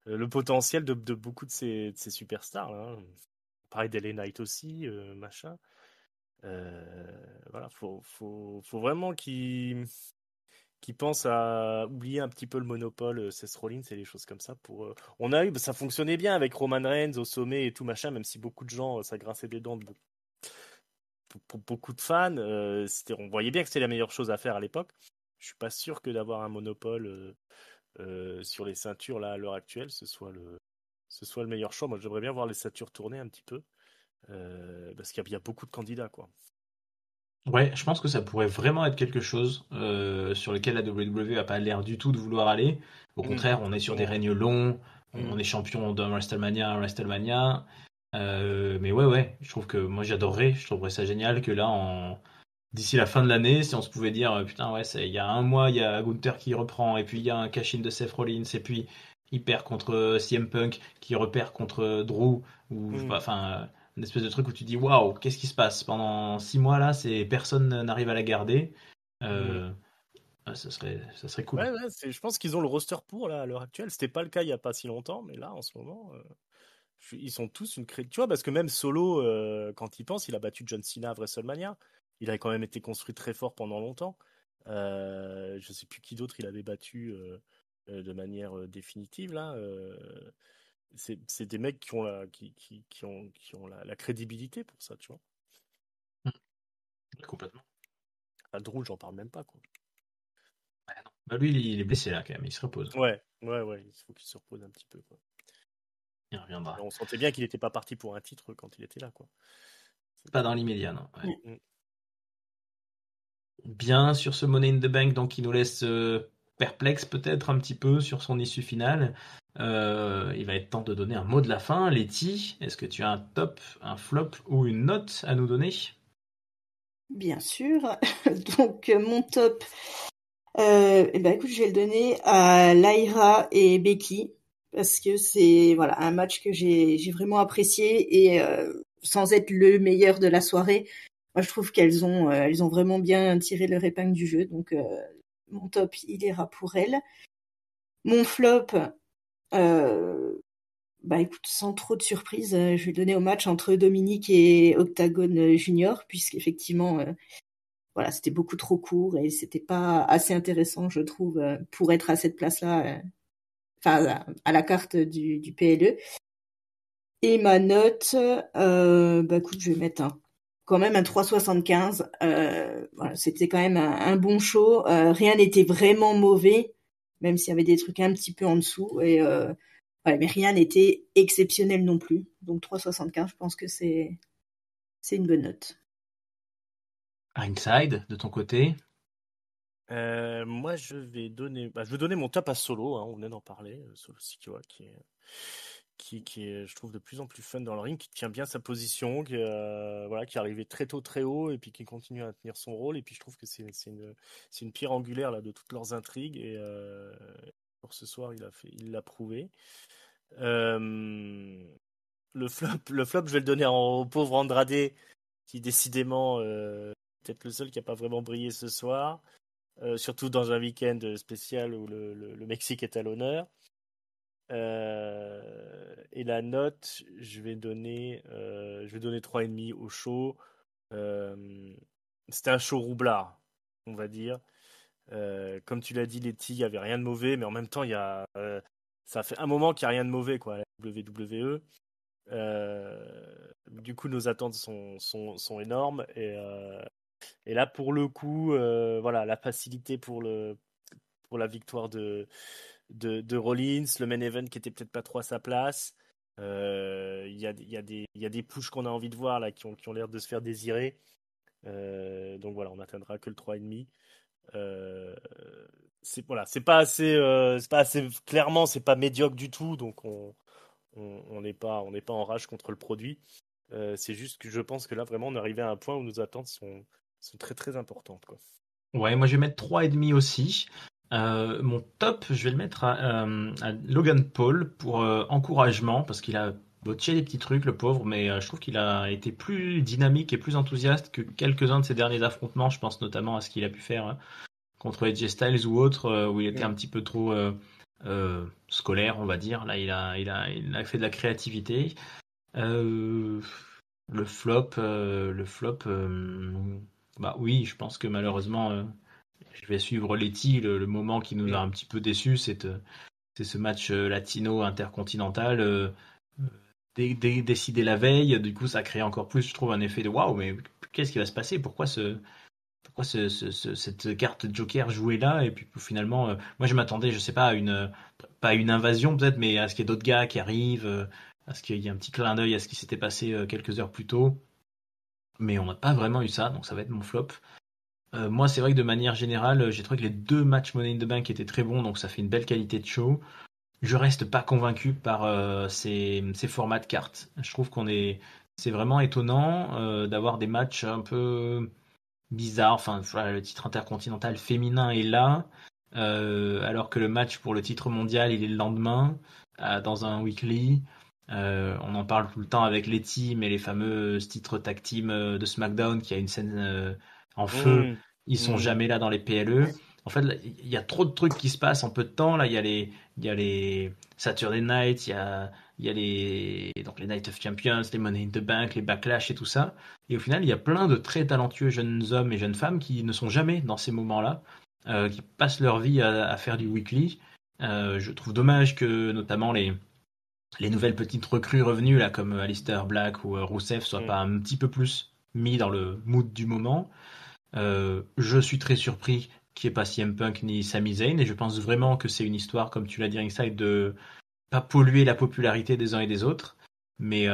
C: le potentiel de beaucoup de ces superstars là, hein. Pareil d'LA Knight aussi machin voilà faut vraiment qui pense à oublier un petit peu le monopole Seth Rollins et les choses comme ça on a eu ça fonctionnait bien avec Roman Reigns au sommet et tout machin même si beaucoup de gens ça grinçait des dents pour beaucoup de fans on voyait bien que c'était la meilleure chose à faire à l'époque. Je suis pas sûr que d'avoir un monopole sur les ceintures là à l'heure actuelle ce soit le meilleur choix. Moi j'aimerais bien voir les ceintures tourner un petit peu parce qu'il y a beaucoup de candidats quoi.
A: Ouais, je pense que ça pourrait vraiment être quelque chose sur lequel la WWE a pas l'air du tout de vouloir aller. Au contraire, on est sur des
C: Exactement.
A: règnes longs, on
C: Mm.
A: est champion d'un WrestleMania à WrestleMania. Mais ouais, je trouve que moi j'adorerais, je trouverais ça génial que là, d'ici la fin de l'année, si on se pouvait dire, putain, ouais, il y a un mois, il y a Gunther qui reprend, et puis il y a un cash-in de Seth Rollins, et puis il perd contre CM Punk, qui repère contre Drew, ou je sais pas,
C: Mm.
A: enfin, une espèce de truc où tu dis, waouh, qu'est-ce qui se passe? Pendant 6 mois là, personne n'arrive à la garder.
C: Mm.
A: Euh, ça serait cool.
C: Ouais, ouais, je pense qu'ils ont le roster pour là à l'heure actuelle. C'était pas le cas il y a pas si longtemps, mais là en ce moment, ils sont tous une cré... Tu vois, parce que même Solo, quand il pense, il a battu John Cena à WrestleMania. Il a quand même été construit très fort pendant longtemps. Je sais plus qui d'autre il avait battu de manière définitive là. C'est des mecs qui ont la crédibilité pour ça, tu vois.
A: Complètement.
C: À Drew, j'en parle même pas quoi.
A: Ouais, non. Bah lui, il est blessé là quand même, il se repose.
C: Ouais, ouais, ouais. Il faut qu'il se repose un petit peu quoi.
A: Il reviendra.
C: On sentait bien qu'il n'était pas parti pour un titre quand il était là quoi.
A: Pas dans
C: C'était.
A: l'immédiat, non. Ouais.
C: Mm.
A: Bien sur ce Money in the Bank, donc qui nous laisse perplexe peut-être un petit peu sur son issue finale. Il va être temps de donner un mot de la fin. Letty, est-ce que tu as un top, un flop ou une note à nous donner?
B: Bien sûr. Donc, mon top, Et ben écoute, je vais le donner à Lyra et Becky parce que c'est voilà un match que j'ai vraiment apprécié et sans être le meilleur de la soirée, moi je trouve elles ont vraiment bien tiré leur épingle du jeu. Donc mon top il ira pour elles. Mon flop, euh, bah écoute, sans trop de surprise, je vais le donner au match entre Dominique et Octagon Junior puisqu'effectivement voilà, c'était beaucoup trop court et c'était pas assez intéressant, je trouve, pour être à cette place-là, enfin à la carte du PLE. Et ma note, bah écoute, je vais mettre quand même un 3,75. Voilà, c'était quand même un bon show. Rien n'était vraiment mauvais, même s'il y avait des trucs un petit peu en dessous. Et ouais, mais rien n'était exceptionnel non plus. Donc 3,75, je pense que c'est une bonne note.
A: Inside, de ton côté?
C: Moi, je vais donner mon top à Solo. On venait d'en parler. Solo Sikoa, qui est, je trouve, de plus en plus fun dans le ring, qui tient bien sa position, voilà, qui est arrivé très tôt, très haut, et puis qui continue à tenir son rôle. Et puis, je trouve que c'est une pierre angulaire là de toutes leurs intrigues. Et pour ce soir, il l'a prouvé. Euh, le flop, je vais le donner au pauvre Andrade, qui décidément peut-être le seul qui a pas vraiment brillé ce soir. Surtout dans un week-end spécial où le Mexique est à l'honneur. Et la note, je vais donner 3,5 au show. C'était un show roublard, on va dire. Comme tu l'as dit, Letty, il n'y avait rien de mauvais, mais en même temps, ça fait un moment qu'il n'y a rien de mauvais quoi, à la WWE. Du coup, nos attentes sont énormes. Et là, pour le coup, voilà, la facilité pour la victoire de Rollins, le main event qui était peut-être pas trop à sa place. Il y a des pushs qu'on a envie de voir là qui ont l'air de se faire désirer. Donc voilà, on n'atteindra que le 3,5. C'est pas assez clairement, c'est pas médiocre du tout, donc on n'est pas en rage contre le produit. C'est juste que je pense que là vraiment on est arrivé à un point où nos attentes sont très très importantes quoi.
A: Ouais, moi je vais mettre 3,5 aussi. Mon top, je vais le mettre à Logan Paul pour encouragement, parce qu'il a botché des petits trucs, le pauvre, mais je trouve qu'il a été plus dynamique et plus enthousiaste que quelques-uns de ses derniers affrontements. Je pense notamment à ce qu'il a pu faire contre AJ Styles ou autre, où il était un petit peu trop scolaire, on va dire. Là, il a fait de la créativité. Euh, le flop, bah oui, je pense que malheureusement, je vais suivre Letty. Le moment qui nous a un petit peu déçus, c'est ce match latino intercontinental décidé la veille. Du coup, ça crée encore plus, je trouve, un effet de waouh, mais qu'est-ce qui va se passer? Pourquoi cette carte Joker jouée là? Et puis finalement, moi je m'attendais, je sais pas, pas à une invasion peut-être, mais à ce qu'il y ait d'autres gars qui arrivent, à ce qu'il y ait un petit clin d'œil à ce qui s'était passé quelques heures plus tôt. Mais on n'a pas vraiment eu ça, donc ça va être mon flop. Moi, c'est vrai que de manière générale, j'ai trouvé que les deux matchs Money in the Bank étaient très bons, donc ça fait une belle qualité de show. Je reste pas convaincu par ces formats de cartes. Je trouve c'est vraiment étonnant d'avoir des matchs un peu bizarres. Enfin, voilà, le titre intercontinental féminin est là, alors que le match pour le titre mondial, il est le lendemain, dans un weekly. On en parle tout le temps avec les teams et les fameux titres tag team de SmackDown qui a une scène en feu. Ils sont jamais là dans les PLE. En fait, il y a trop de trucs qui se passent en peu de temps. Là, il y a les Saturday Night, il y a donc les Night of Champions, les Money in the Bank, les Backlash et tout ça. Et au final, il y a plein de très talentueux jeunes hommes et jeunes femmes qui ne sont jamais dans ces moments-là, qui passent leur vie à faire du weekly. Je trouve dommage que notamment les nouvelles petites recrues revenues là comme Alistair Black ou Rousseff soient pas un petit peu plus mis dans le mood du moment. Je suis très surpris qu'il n'y ait pas CM Punk ni Sami Zayn et je pense vraiment que c'est une histoire, comme tu l'as dit Ringside, de pas polluer la popularité des uns et des autres. Mais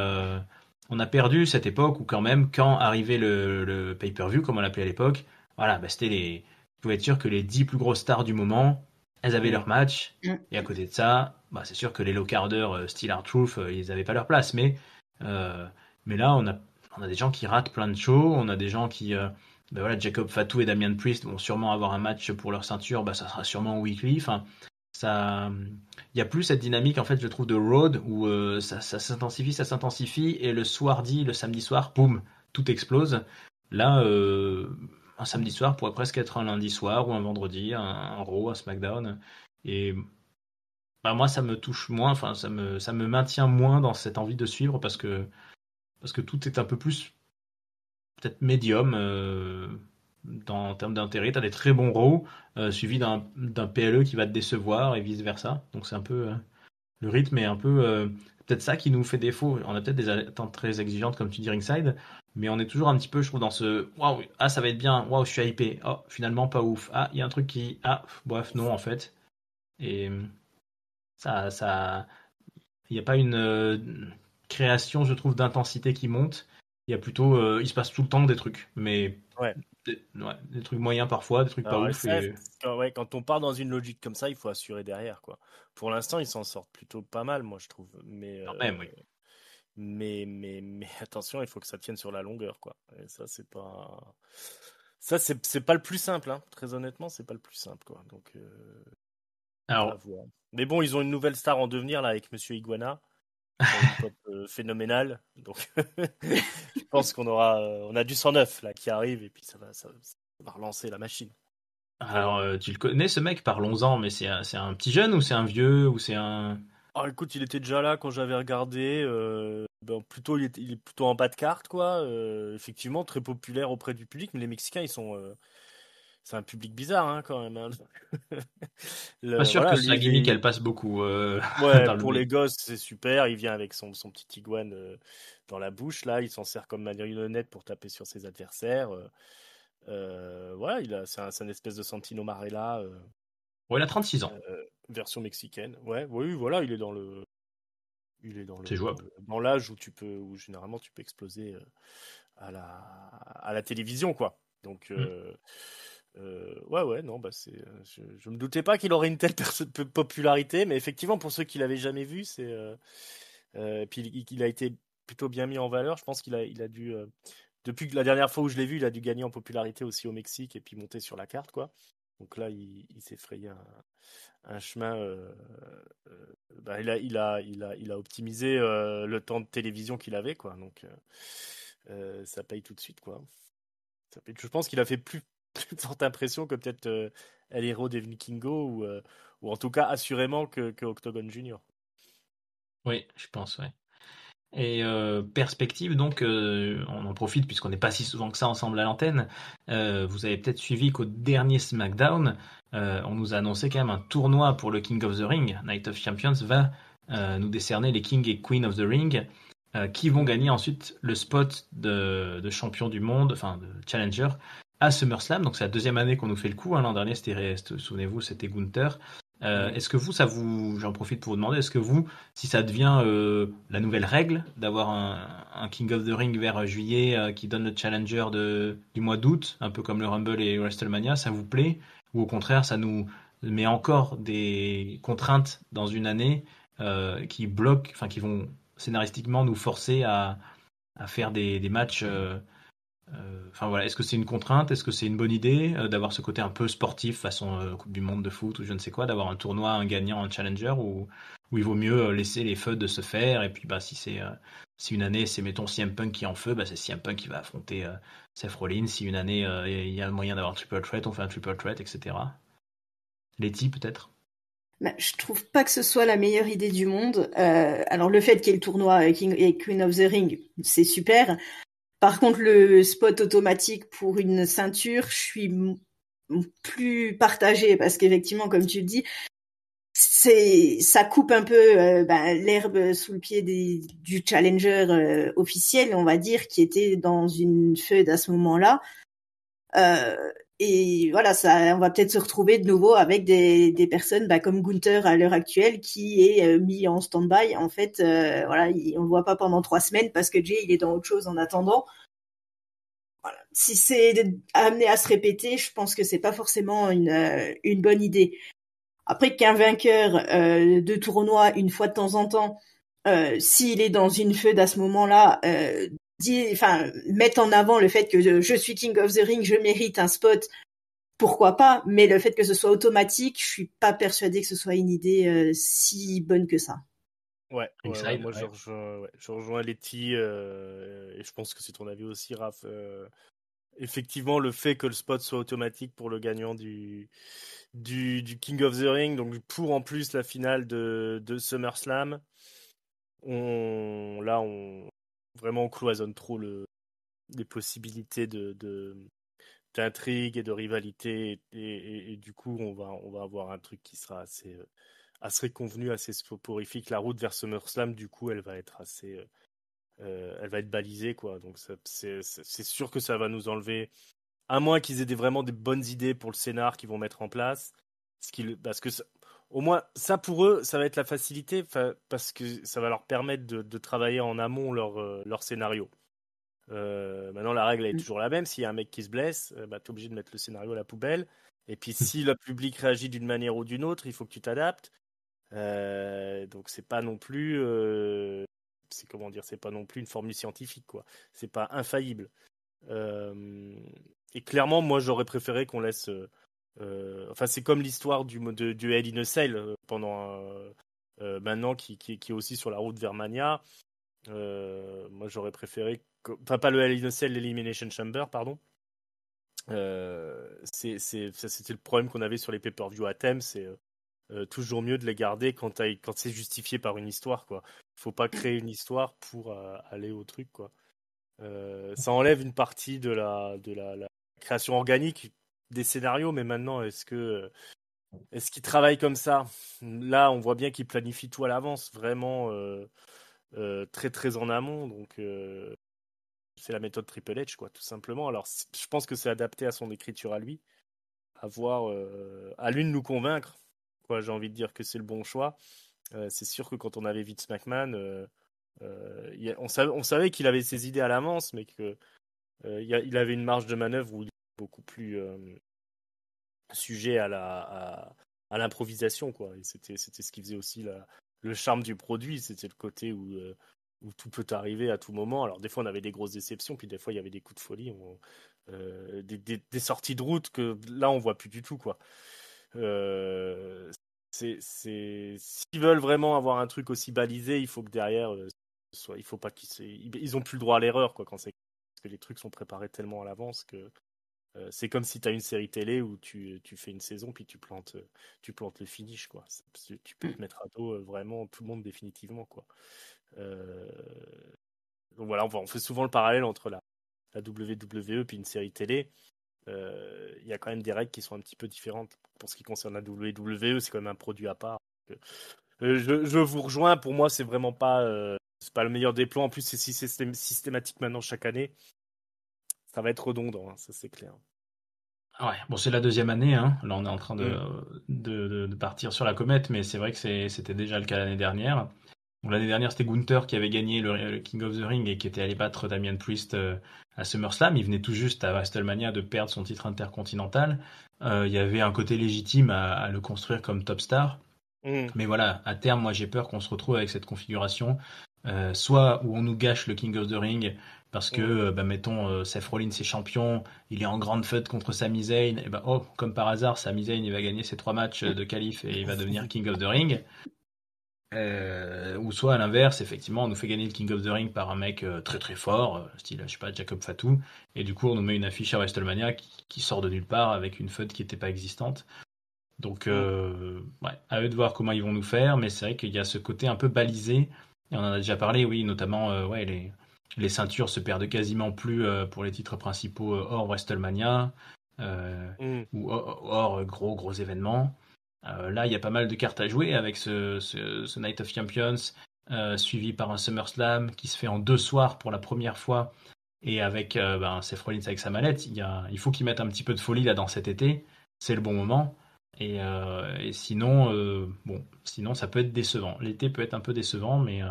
A: on a perdu cette époque où quand même, quand arrivait le pay-per-view, comme on l'appelait à l'époque, voilà, bah, tu pouvais être sûr que les 10 plus grosses stars du moment, elles avaient leur match. Et à côté de ça, bah, c'est sûr que les low carders Steel R-Truth, ils n'avaient pas leur place. Mais là, on a des gens qui ratent plein de shows, on a des gens qui ben voilà, Jacob Fatu et Damian Priest vont sûrement avoir un match pour leur ceinture, ça sera sûrement weekly. Enfin, ça, il y a plus cette dynamique en fait, je trouve, de road où ça s'intensifie et le samedi soir, boum, tout explose. Là, un samedi soir pourrait presque être un lundi soir ou un vendredi, un Raw, un SmackDown. Et moi, ça me touche moins, enfin, ça me maintient moins dans cette envie de suivre parce que tout est un peu plus peut-être médium en termes d'intérêt. Tu as des très bons Raw suivis d'un PLE qui va te décevoir et vice versa. Donc c'est un peu le rythme est un peu peut-être ça qui nous fait défaut. On a peut-être des attentes très exigeantes comme tu dis ringside, mais on est toujours un petit peu, je trouve, dans ce waouh, ah ça va être bien, waouh je suis hypé, oh finalement pas ouf, ah il y a un truc qui, ah bref non en fait. Et ça, il n'y a pas une création, je trouve, d'intensité qui monte. Il y a plutôt, il se passe tout le temps des trucs, mais
C: Ouais.
A: des trucs moyens parfois, des trucs pas
C: Alors,
A: ouf.
C: ça, quand on part dans une logique comme ça, il faut assurer derrière, quoi. Pour l'instant, ils s'en sortent plutôt pas mal, moi, je trouve.
A: Quand même, oui.
C: Mais attention, il faut que ça tienne sur la longueur, quoi. Et ça, c'est pas le plus simple, hein. Très honnêtement, c'est pas le plus simple, quoi. Donc, à
A: Alors,
C: voir. Mais bon, ils ont une nouvelle star en devenir, là, avec Monsieur Iguana. Qui a une pop phénoménale. Donc, je pense on a du 109 là qui arrive et puis ça va relancer la machine.
A: alors, tu le connais ce mec, parlons-en, mais c'est un petit jeune ou c'est un vieux ou c'est un.
C: Ah, écoute, il était déjà là quand j'avais regardé. Plutôt, il est plutôt en bas de carte, quoi. Effectivement, très populaire auprès du public, mais les Mexicains, c'est un public bizarre, hein, quand même, hein.
A: Pas sûr
C: Voilà,
A: que
C: lui,
A: sa gimmick elle passe beaucoup
C: ouais,
A: dans le
C: pour
A: blé.
C: les gosses, c'est super. Il vient avec son petit iguane dans la bouche, là. Il s'en sert comme marionnette pour taper sur ses adversaires. Voilà, c'est un espèce de Santino Marella
A: Bon, il a 36 ans,
C: version mexicaine. Ouais, oui, voilà, il est
A: c'est jouable.
C: dans l'âge où généralement tu peux exploser à la télévision, quoi. Donc,
A: Mm.
C: ouais, non, je me doutais pas qu'il aurait une telle popularité, mais effectivement, pour ceux qui l'avaient jamais vu, puis il a été plutôt bien mis en valeur. Je pense il a dû, depuis que la dernière fois où je l'ai vu, il a dû gagner en popularité aussi au Mexique et puis monter sur la carte, quoi. Donc là, il s'est frayé un chemin. Il a optimisé le temps de télévision qu'il avait, quoi. Donc ça paye tout de suite, quoi. Je pense qu'il a fait plus forte impression que peut-être El Hero des Vikingos ou en tout cas assurément que Octagon Junior.
A: Oui, je pense, ouais. Et perspective, donc, on en profite puisqu'on n'est pas si souvent que ça ensemble à l'antenne. Vous avez peut-être suivi qu'au dernier SmackDown, on nous a annoncé quand même un tournoi pour le King of the Ring. Night of Champions va nous décerner les King et Queen of the Ring, qui vont gagner ensuite le spot de champion du monde, enfin de challenger, à SummerSlam. Donc c'est la deuxième année qu'on nous fait le coup, hein. L'an dernier, souvenez-vous, c'était Gunther. Est-ce que vous, j'en profite pour vous demander, est-ce que vous, si ça devient la nouvelle règle d'avoir un King of the Ring vers juillet qui donne le challenger du mois d'août, un peu comme le Rumble et WrestleMania, ça vous plaît? Ou au contraire, ça nous met encore des contraintes dans une année qui bloquent, enfin qui vont scénaristiquement nous forcer à faire des matchs. Enfin voilà, est-ce que c'est une contrainte? Est-ce que c'est une bonne idée d'avoir ce côté un peu sportif, façon Coupe du Monde de foot ou je ne sais quoi, d'avoir un tournoi, un gagnant, un challenger, ou il vaut mieux laisser les feux de se faire et puis si une année c'est mettons CM Punk qui est en feu, c'est CM Punk qui va affronter Seth Rollins. Si une année il y a moyen d'avoir un triple threat, on fait un triple threat, etc. Letty peut-être.
B: Je trouve pas que ce soit la meilleure idée du monde. Alors le fait qu'il y ait le tournoi King et Queen of the Ring, c'est super. Par contre, le spot automatique pour une ceinture, je suis plus partagée parce qu'effectivement, comme tu le dis, ça coupe un peu l'herbe sous le pied du challenger officiel, on va dire, qui était dans une feud à ce moment-là. Et voilà, on va peut-être se retrouver de nouveau avec des personnes comme Gunther à l'heure actuelle qui est mis en stand-by. En fait, voilà, on le voit pas pendant 3 semaines parce que Jay il est dans autre chose en attendant. Voilà. Si c'est amené à se répéter, je pense que c'est pas forcément une bonne idée. Après qu'un vainqueur de tournoi une fois de temps en temps, s'il est dans une feud à ce moment-là, mettre en avant le fait que je suis King of the Ring, je mérite un spot, pourquoi pas, mais le fait que ce soit automatique, je suis pas persuadée que ce soit une idée si bonne que ça.
C: Ouais, moi je rejoins Letty, et je pense que c'est ton avis aussi, Raph. Effectivement, le fait que le spot soit automatique pour le gagnant du King of the Ring, donc pour en plus la finale de SummerSlam, on vraiment on cloisonne trop les possibilités d'intrigue et de rivalité, et du coup on va avoir un truc qui sera assez convenu, assez soporifique. La route vers SummerSlam, du coup, elle va être elle va être balisée, quoi. Donc c'est sûr que ça va nous enlever, à moins qu'ils aient vraiment des bonnes idées pour le scénar qu'ils vont mettre en place. Parce que au moins, ça pour eux, ça va être la facilité, parce que ça va leur permettre de travailler en amont leur scénario. Maintenant, la règle est toujours la même. S'il y a un mec qui se blesse, t'es obligé de mettre le scénario à la poubelle. Et puis, si le public réagit d'une manière ou d'une autre, il faut que tu t'adaptes. Donc, c'est pas non plus, c'est pas non plus une formule scientifique, quoi. C'est pas infaillible. Et clairement, moi, j'aurais préféré qu'on laisse. Enfin, c'est comme l'histoire du Hell in a Cell pendant maintenant qui est aussi sur la route vers Mania. Moi, j'aurais préféré, enfin pas le Hell in a Cell, l'Elimination Chamber, pardon. C'était le problème qu'on avait sur les pay-per-view à thème, c'est toujours mieux de les garder quand c'est justifié par une histoire, quoi. Faut pas créer une histoire pour aller au truc, quoi. Ça enlève une partie de la création organique des scénarios, mais maintenant, est-ce qu'ils travaillent comme ça? Là, on voit bien qu'ils planifient tout à l'avance, vraiment très très en amont, donc c'est la méthode Triple H, quoi, tout simplement. Alors, je pense que c'est adapté à son écriture à lui, à lui de nous convaincre, quoi. J'ai envie de dire que c'est le bon choix. C'est sûr que quand on avait Vince McMahon, on savait qu'il avait ses idées à l'avance, mais que il avait une marge de manœuvre où il est beaucoup plus sujet à l'improvisation, quoi. Et c'était ce qui faisait aussi le charme du produit, c'était le côté où tout peut arriver à tout moment. Alors des fois on avait des grosses déceptions, puis des fois il y avait des coups de folie, des sorties de route que là on voit plus du tout, quoi. S'ils veulent vraiment avoir un truc aussi balisé, il faut que derrière il faut pas ils ont plus le droit à l'erreur, quoi, parce que les trucs sont préparés tellement à l'avance que c'est comme si tu as une série télé où tu fais une saison puis tu plantes le finish, quoi. Tu peux te mettre à dos vraiment tout le monde définitivement, quoi. Donc voilà, on fait souvent le parallèle entre la WWE puis une série télé. Il y a quand même des règles qui sont un petit peu différentes. Pour ce qui concerne la WWE, c'est quand même un produit à part. Je vous rejoins, pour moi c'est vraiment pas c'est pas le meilleur des plans. En plus c'est systématique maintenant chaque année. Ça va être redondant, hein, ça c'est clair.
A: Ouais, bon, c'est la deuxième année, hein. Là, on est en train de partir sur la comète, mais c'est vrai que c'était déjà le cas l'année dernière. Donc, l'année dernière, c'était Gunther qui avait gagné le King of the Ring et qui était allé battre Damien Priest à SummerSlam. Il venait tout juste à WrestleMania de perdre son titre intercontinental. Il y avait un côté légitime à le construire comme top star. Mais voilà, à terme, moi, j'ai peur qu'on se retrouve avec cette configuration, soit où on nous gâche le King of the Ring parce que, mettons, Seth Rollins est champion, il est en grande feud contre Sami Zayn, et comme par hasard, Sami Zayn, il va gagner ses 3 matchs de qualif et il va devenir King of the Ring. Ou soit à l'inverse, effectivement, on nous fait gagner le King of the Ring par un mec très très fort, style, je sais pas, Jacob Fatu, et du coup, on nous met une affiche à WrestleMania qui sort de nulle part avec une feud qui n'était pas existante. Donc, ouais, à eux de voir comment ils vont nous faire, mais c'est vrai qu'il y a ce côté un peu balisé, et on en a déjà parlé, oui, notamment, ouais, les ceintures se perdent quasiment plus pour les titres principaux hors WrestleMania, ou hors gros événements. Là, il y a pas mal de cartes à jouer avec ce Night of Champions, suivi par un SummerSlam qui se fait en 2 soirs pour la première fois, et avec Seth Rollins avec sa mallette. Il faut qu'ils mettent un petit peu de folie là dans cet été, c'est le bon moment. Et sinon, sinon ça peut être décevant. L'été peut être un peu décevant, mais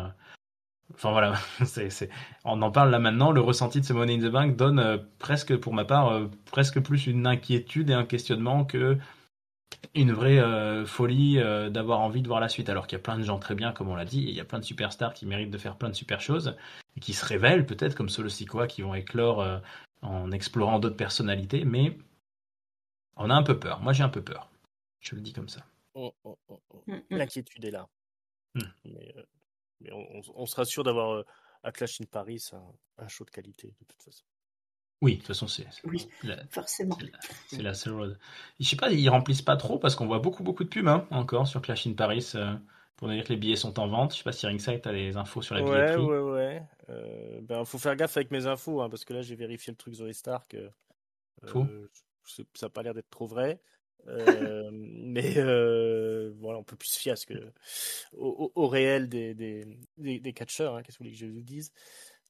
A: enfin voilà, on en parle là maintenant. Le ressenti de ce Money in the Bank donne presque, pour ma part, presque plus une inquiétude et un questionnement que une vraie folie d'avoir envie de voir la suite. Alors qu'il y a plein de gens très bien, comme on l'a dit, et il y a plein de superstars qui méritent de faire plein de super choses, et qui se révèlent peut-être comme Solo Sikoa, qui vont éclore en explorant d'autres personnalités, mais on a un peu peur. Moi, j'ai un peu peur. Je le dis comme ça.
C: L'inquiétude est là.
A: Mm.
C: Mais on sera sûr d'avoir à Clash in Paris un show de qualité, de toute façon.
A: Oui, de toute façon,
B: forcément.
A: C'est la seule. Je sais pas, ils remplissent pas trop parce qu'on voit beaucoup de pubs encore sur Clash in Paris pour nous dire que les billets sont en vente. Je sais pas si Ringside a les infos sur la billetterie.
C: Ouais. Faut faire gaffe avec mes infos parce que là j'ai vérifié le truc Zoé Stark. Ça n'a pas l'air d'être trop vrai. Mais voilà, on peut plus se fier au réel des catcheurs. Qu'est-ce que vous voulez que je vous dise?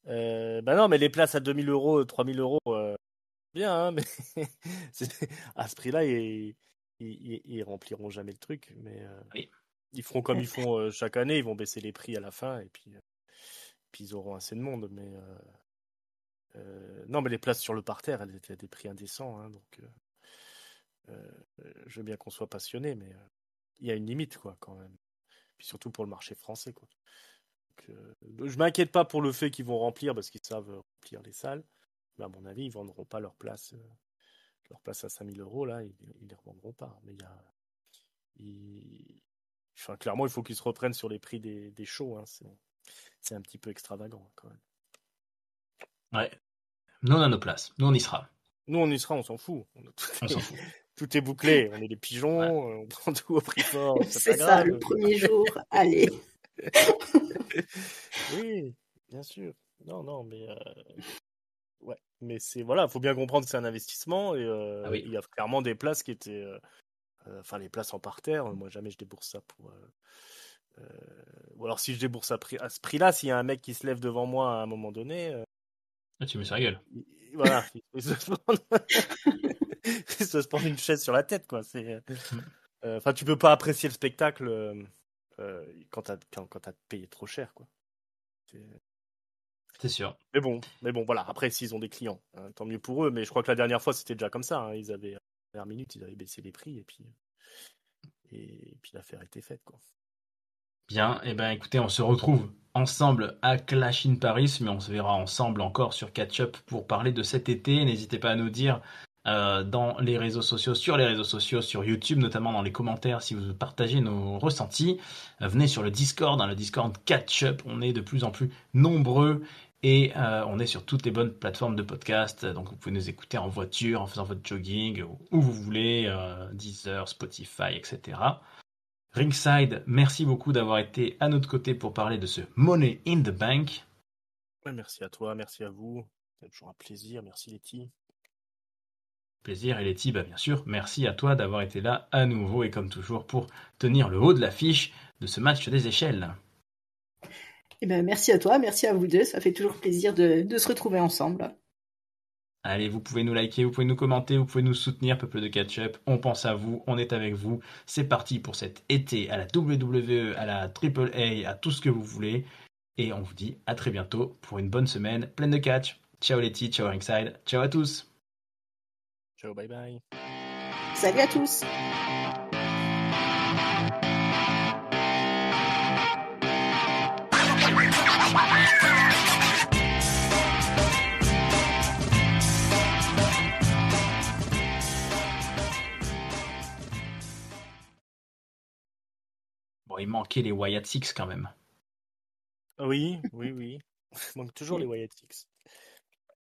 C: Non, mais les places à 2000 euros, 3000 euros, bien, mais à ce prix-là, ils rempliront jamais le truc. Mais
A: Oui.
C: ils feront comme ils font chaque année, ils vont baisser les prix à la fin et puis ils auront assez de monde. Mais non, mais les places sur le parterre, elles étaient à des prix indécents. Donc, je veux bien qu'on soit passionné, mais il y a une limite, quoi, quand même. Puis surtout pour le marché français, quoi. Donc, je m'inquiète pas pour le fait qu'ils vont remplir parce qu'ils savent remplir les salles. Mais à mon avis, ils vendront pas leur place à 5000 euros. Là, ils les revendront pas. Mais clairement, il faut qu'ils se reprennent sur les prix des shows. C'est un petit peu extravagant quand même.
A: Ouais. Nous, on a nos places. Nous, on y sera.
C: Nous, on y sera, on s'en fout.
A: On s'en fout.
C: Tout est bouclé. On est des pigeons, on prend tout au prix fort.
B: C'est ça, le premier jour. Allez.
C: Oui, bien sûr. Non, mais ouais, mais voilà, faut bien comprendre que c'est un investissement et
A: Ah oui.
C: il y a clairement des places qui étaient, les places en parterre. Moi, jamais je débourse ça pour. Ou alors si je débourse à ce prix-là, s'il y a un mec qui se lève devant moi à un moment donné.
A: Tu mets sur la gueule.
C: Voilà, il se prendre une chaise sur la tête, quoi. Tu peux pas apprécier le spectacle quand t'as payé trop cher, quoi.
A: C'est sûr.
C: Mais bon, voilà. Après, s'ils ont des clients, tant mieux pour eux. Mais je crois que la dernière fois, c'était déjà comme ça. Ils avaient, à la dernière minute, ils avaient baissé les prix et puis l'affaire était faite, quoi.
A: Bien, et ben écoutez, on se retrouve ensemble à Clash in Paris, mais on se verra ensemble encore sur Catch Up pour parler de cet été. N'hésitez pas à nous dire dans les réseaux sociaux, sur YouTube, notamment dans les commentaires, si vous partagez nos ressentis. Venez sur le Discord, le Discord Catch Up. On est de plus en plus nombreux et on est sur toutes les bonnes plateformes de podcast. Donc vous pouvez nous écouter en voiture, en faisant votre jogging, où vous voulez, Deezer, Spotify, etc. Ringside, merci beaucoup d'avoir été à notre côté pour parler de ce Money in the Bank.
C: Merci à toi, merci à vous. C'est toujours un plaisir. Merci Letty.
A: Plaisir, et Letty, bien sûr, merci à toi d'avoir été là à nouveau et comme toujours pour tenir le haut de l'affiche de ce match des échelles.
B: Merci à toi, merci à vous deux. Ça fait toujours plaisir de se retrouver ensemble.
A: Allez, vous pouvez nous liker, vous pouvez nous commenter, vous pouvez nous soutenir, peuple de catch-up. On pense à vous, on est avec vous. C'est parti pour cet été à la WWE, à la AAA, à tout ce que vous voulez. Et on vous dit à très bientôt pour une bonne semaine pleine de catch. Ciao Letty, ciao Ringside, ciao à tous.
C: Ciao, bye bye.
B: Salut à tous.
A: Bon, il manquait les Wyatt Six quand même.
C: Oui. Il manque toujours les Wyatt Six.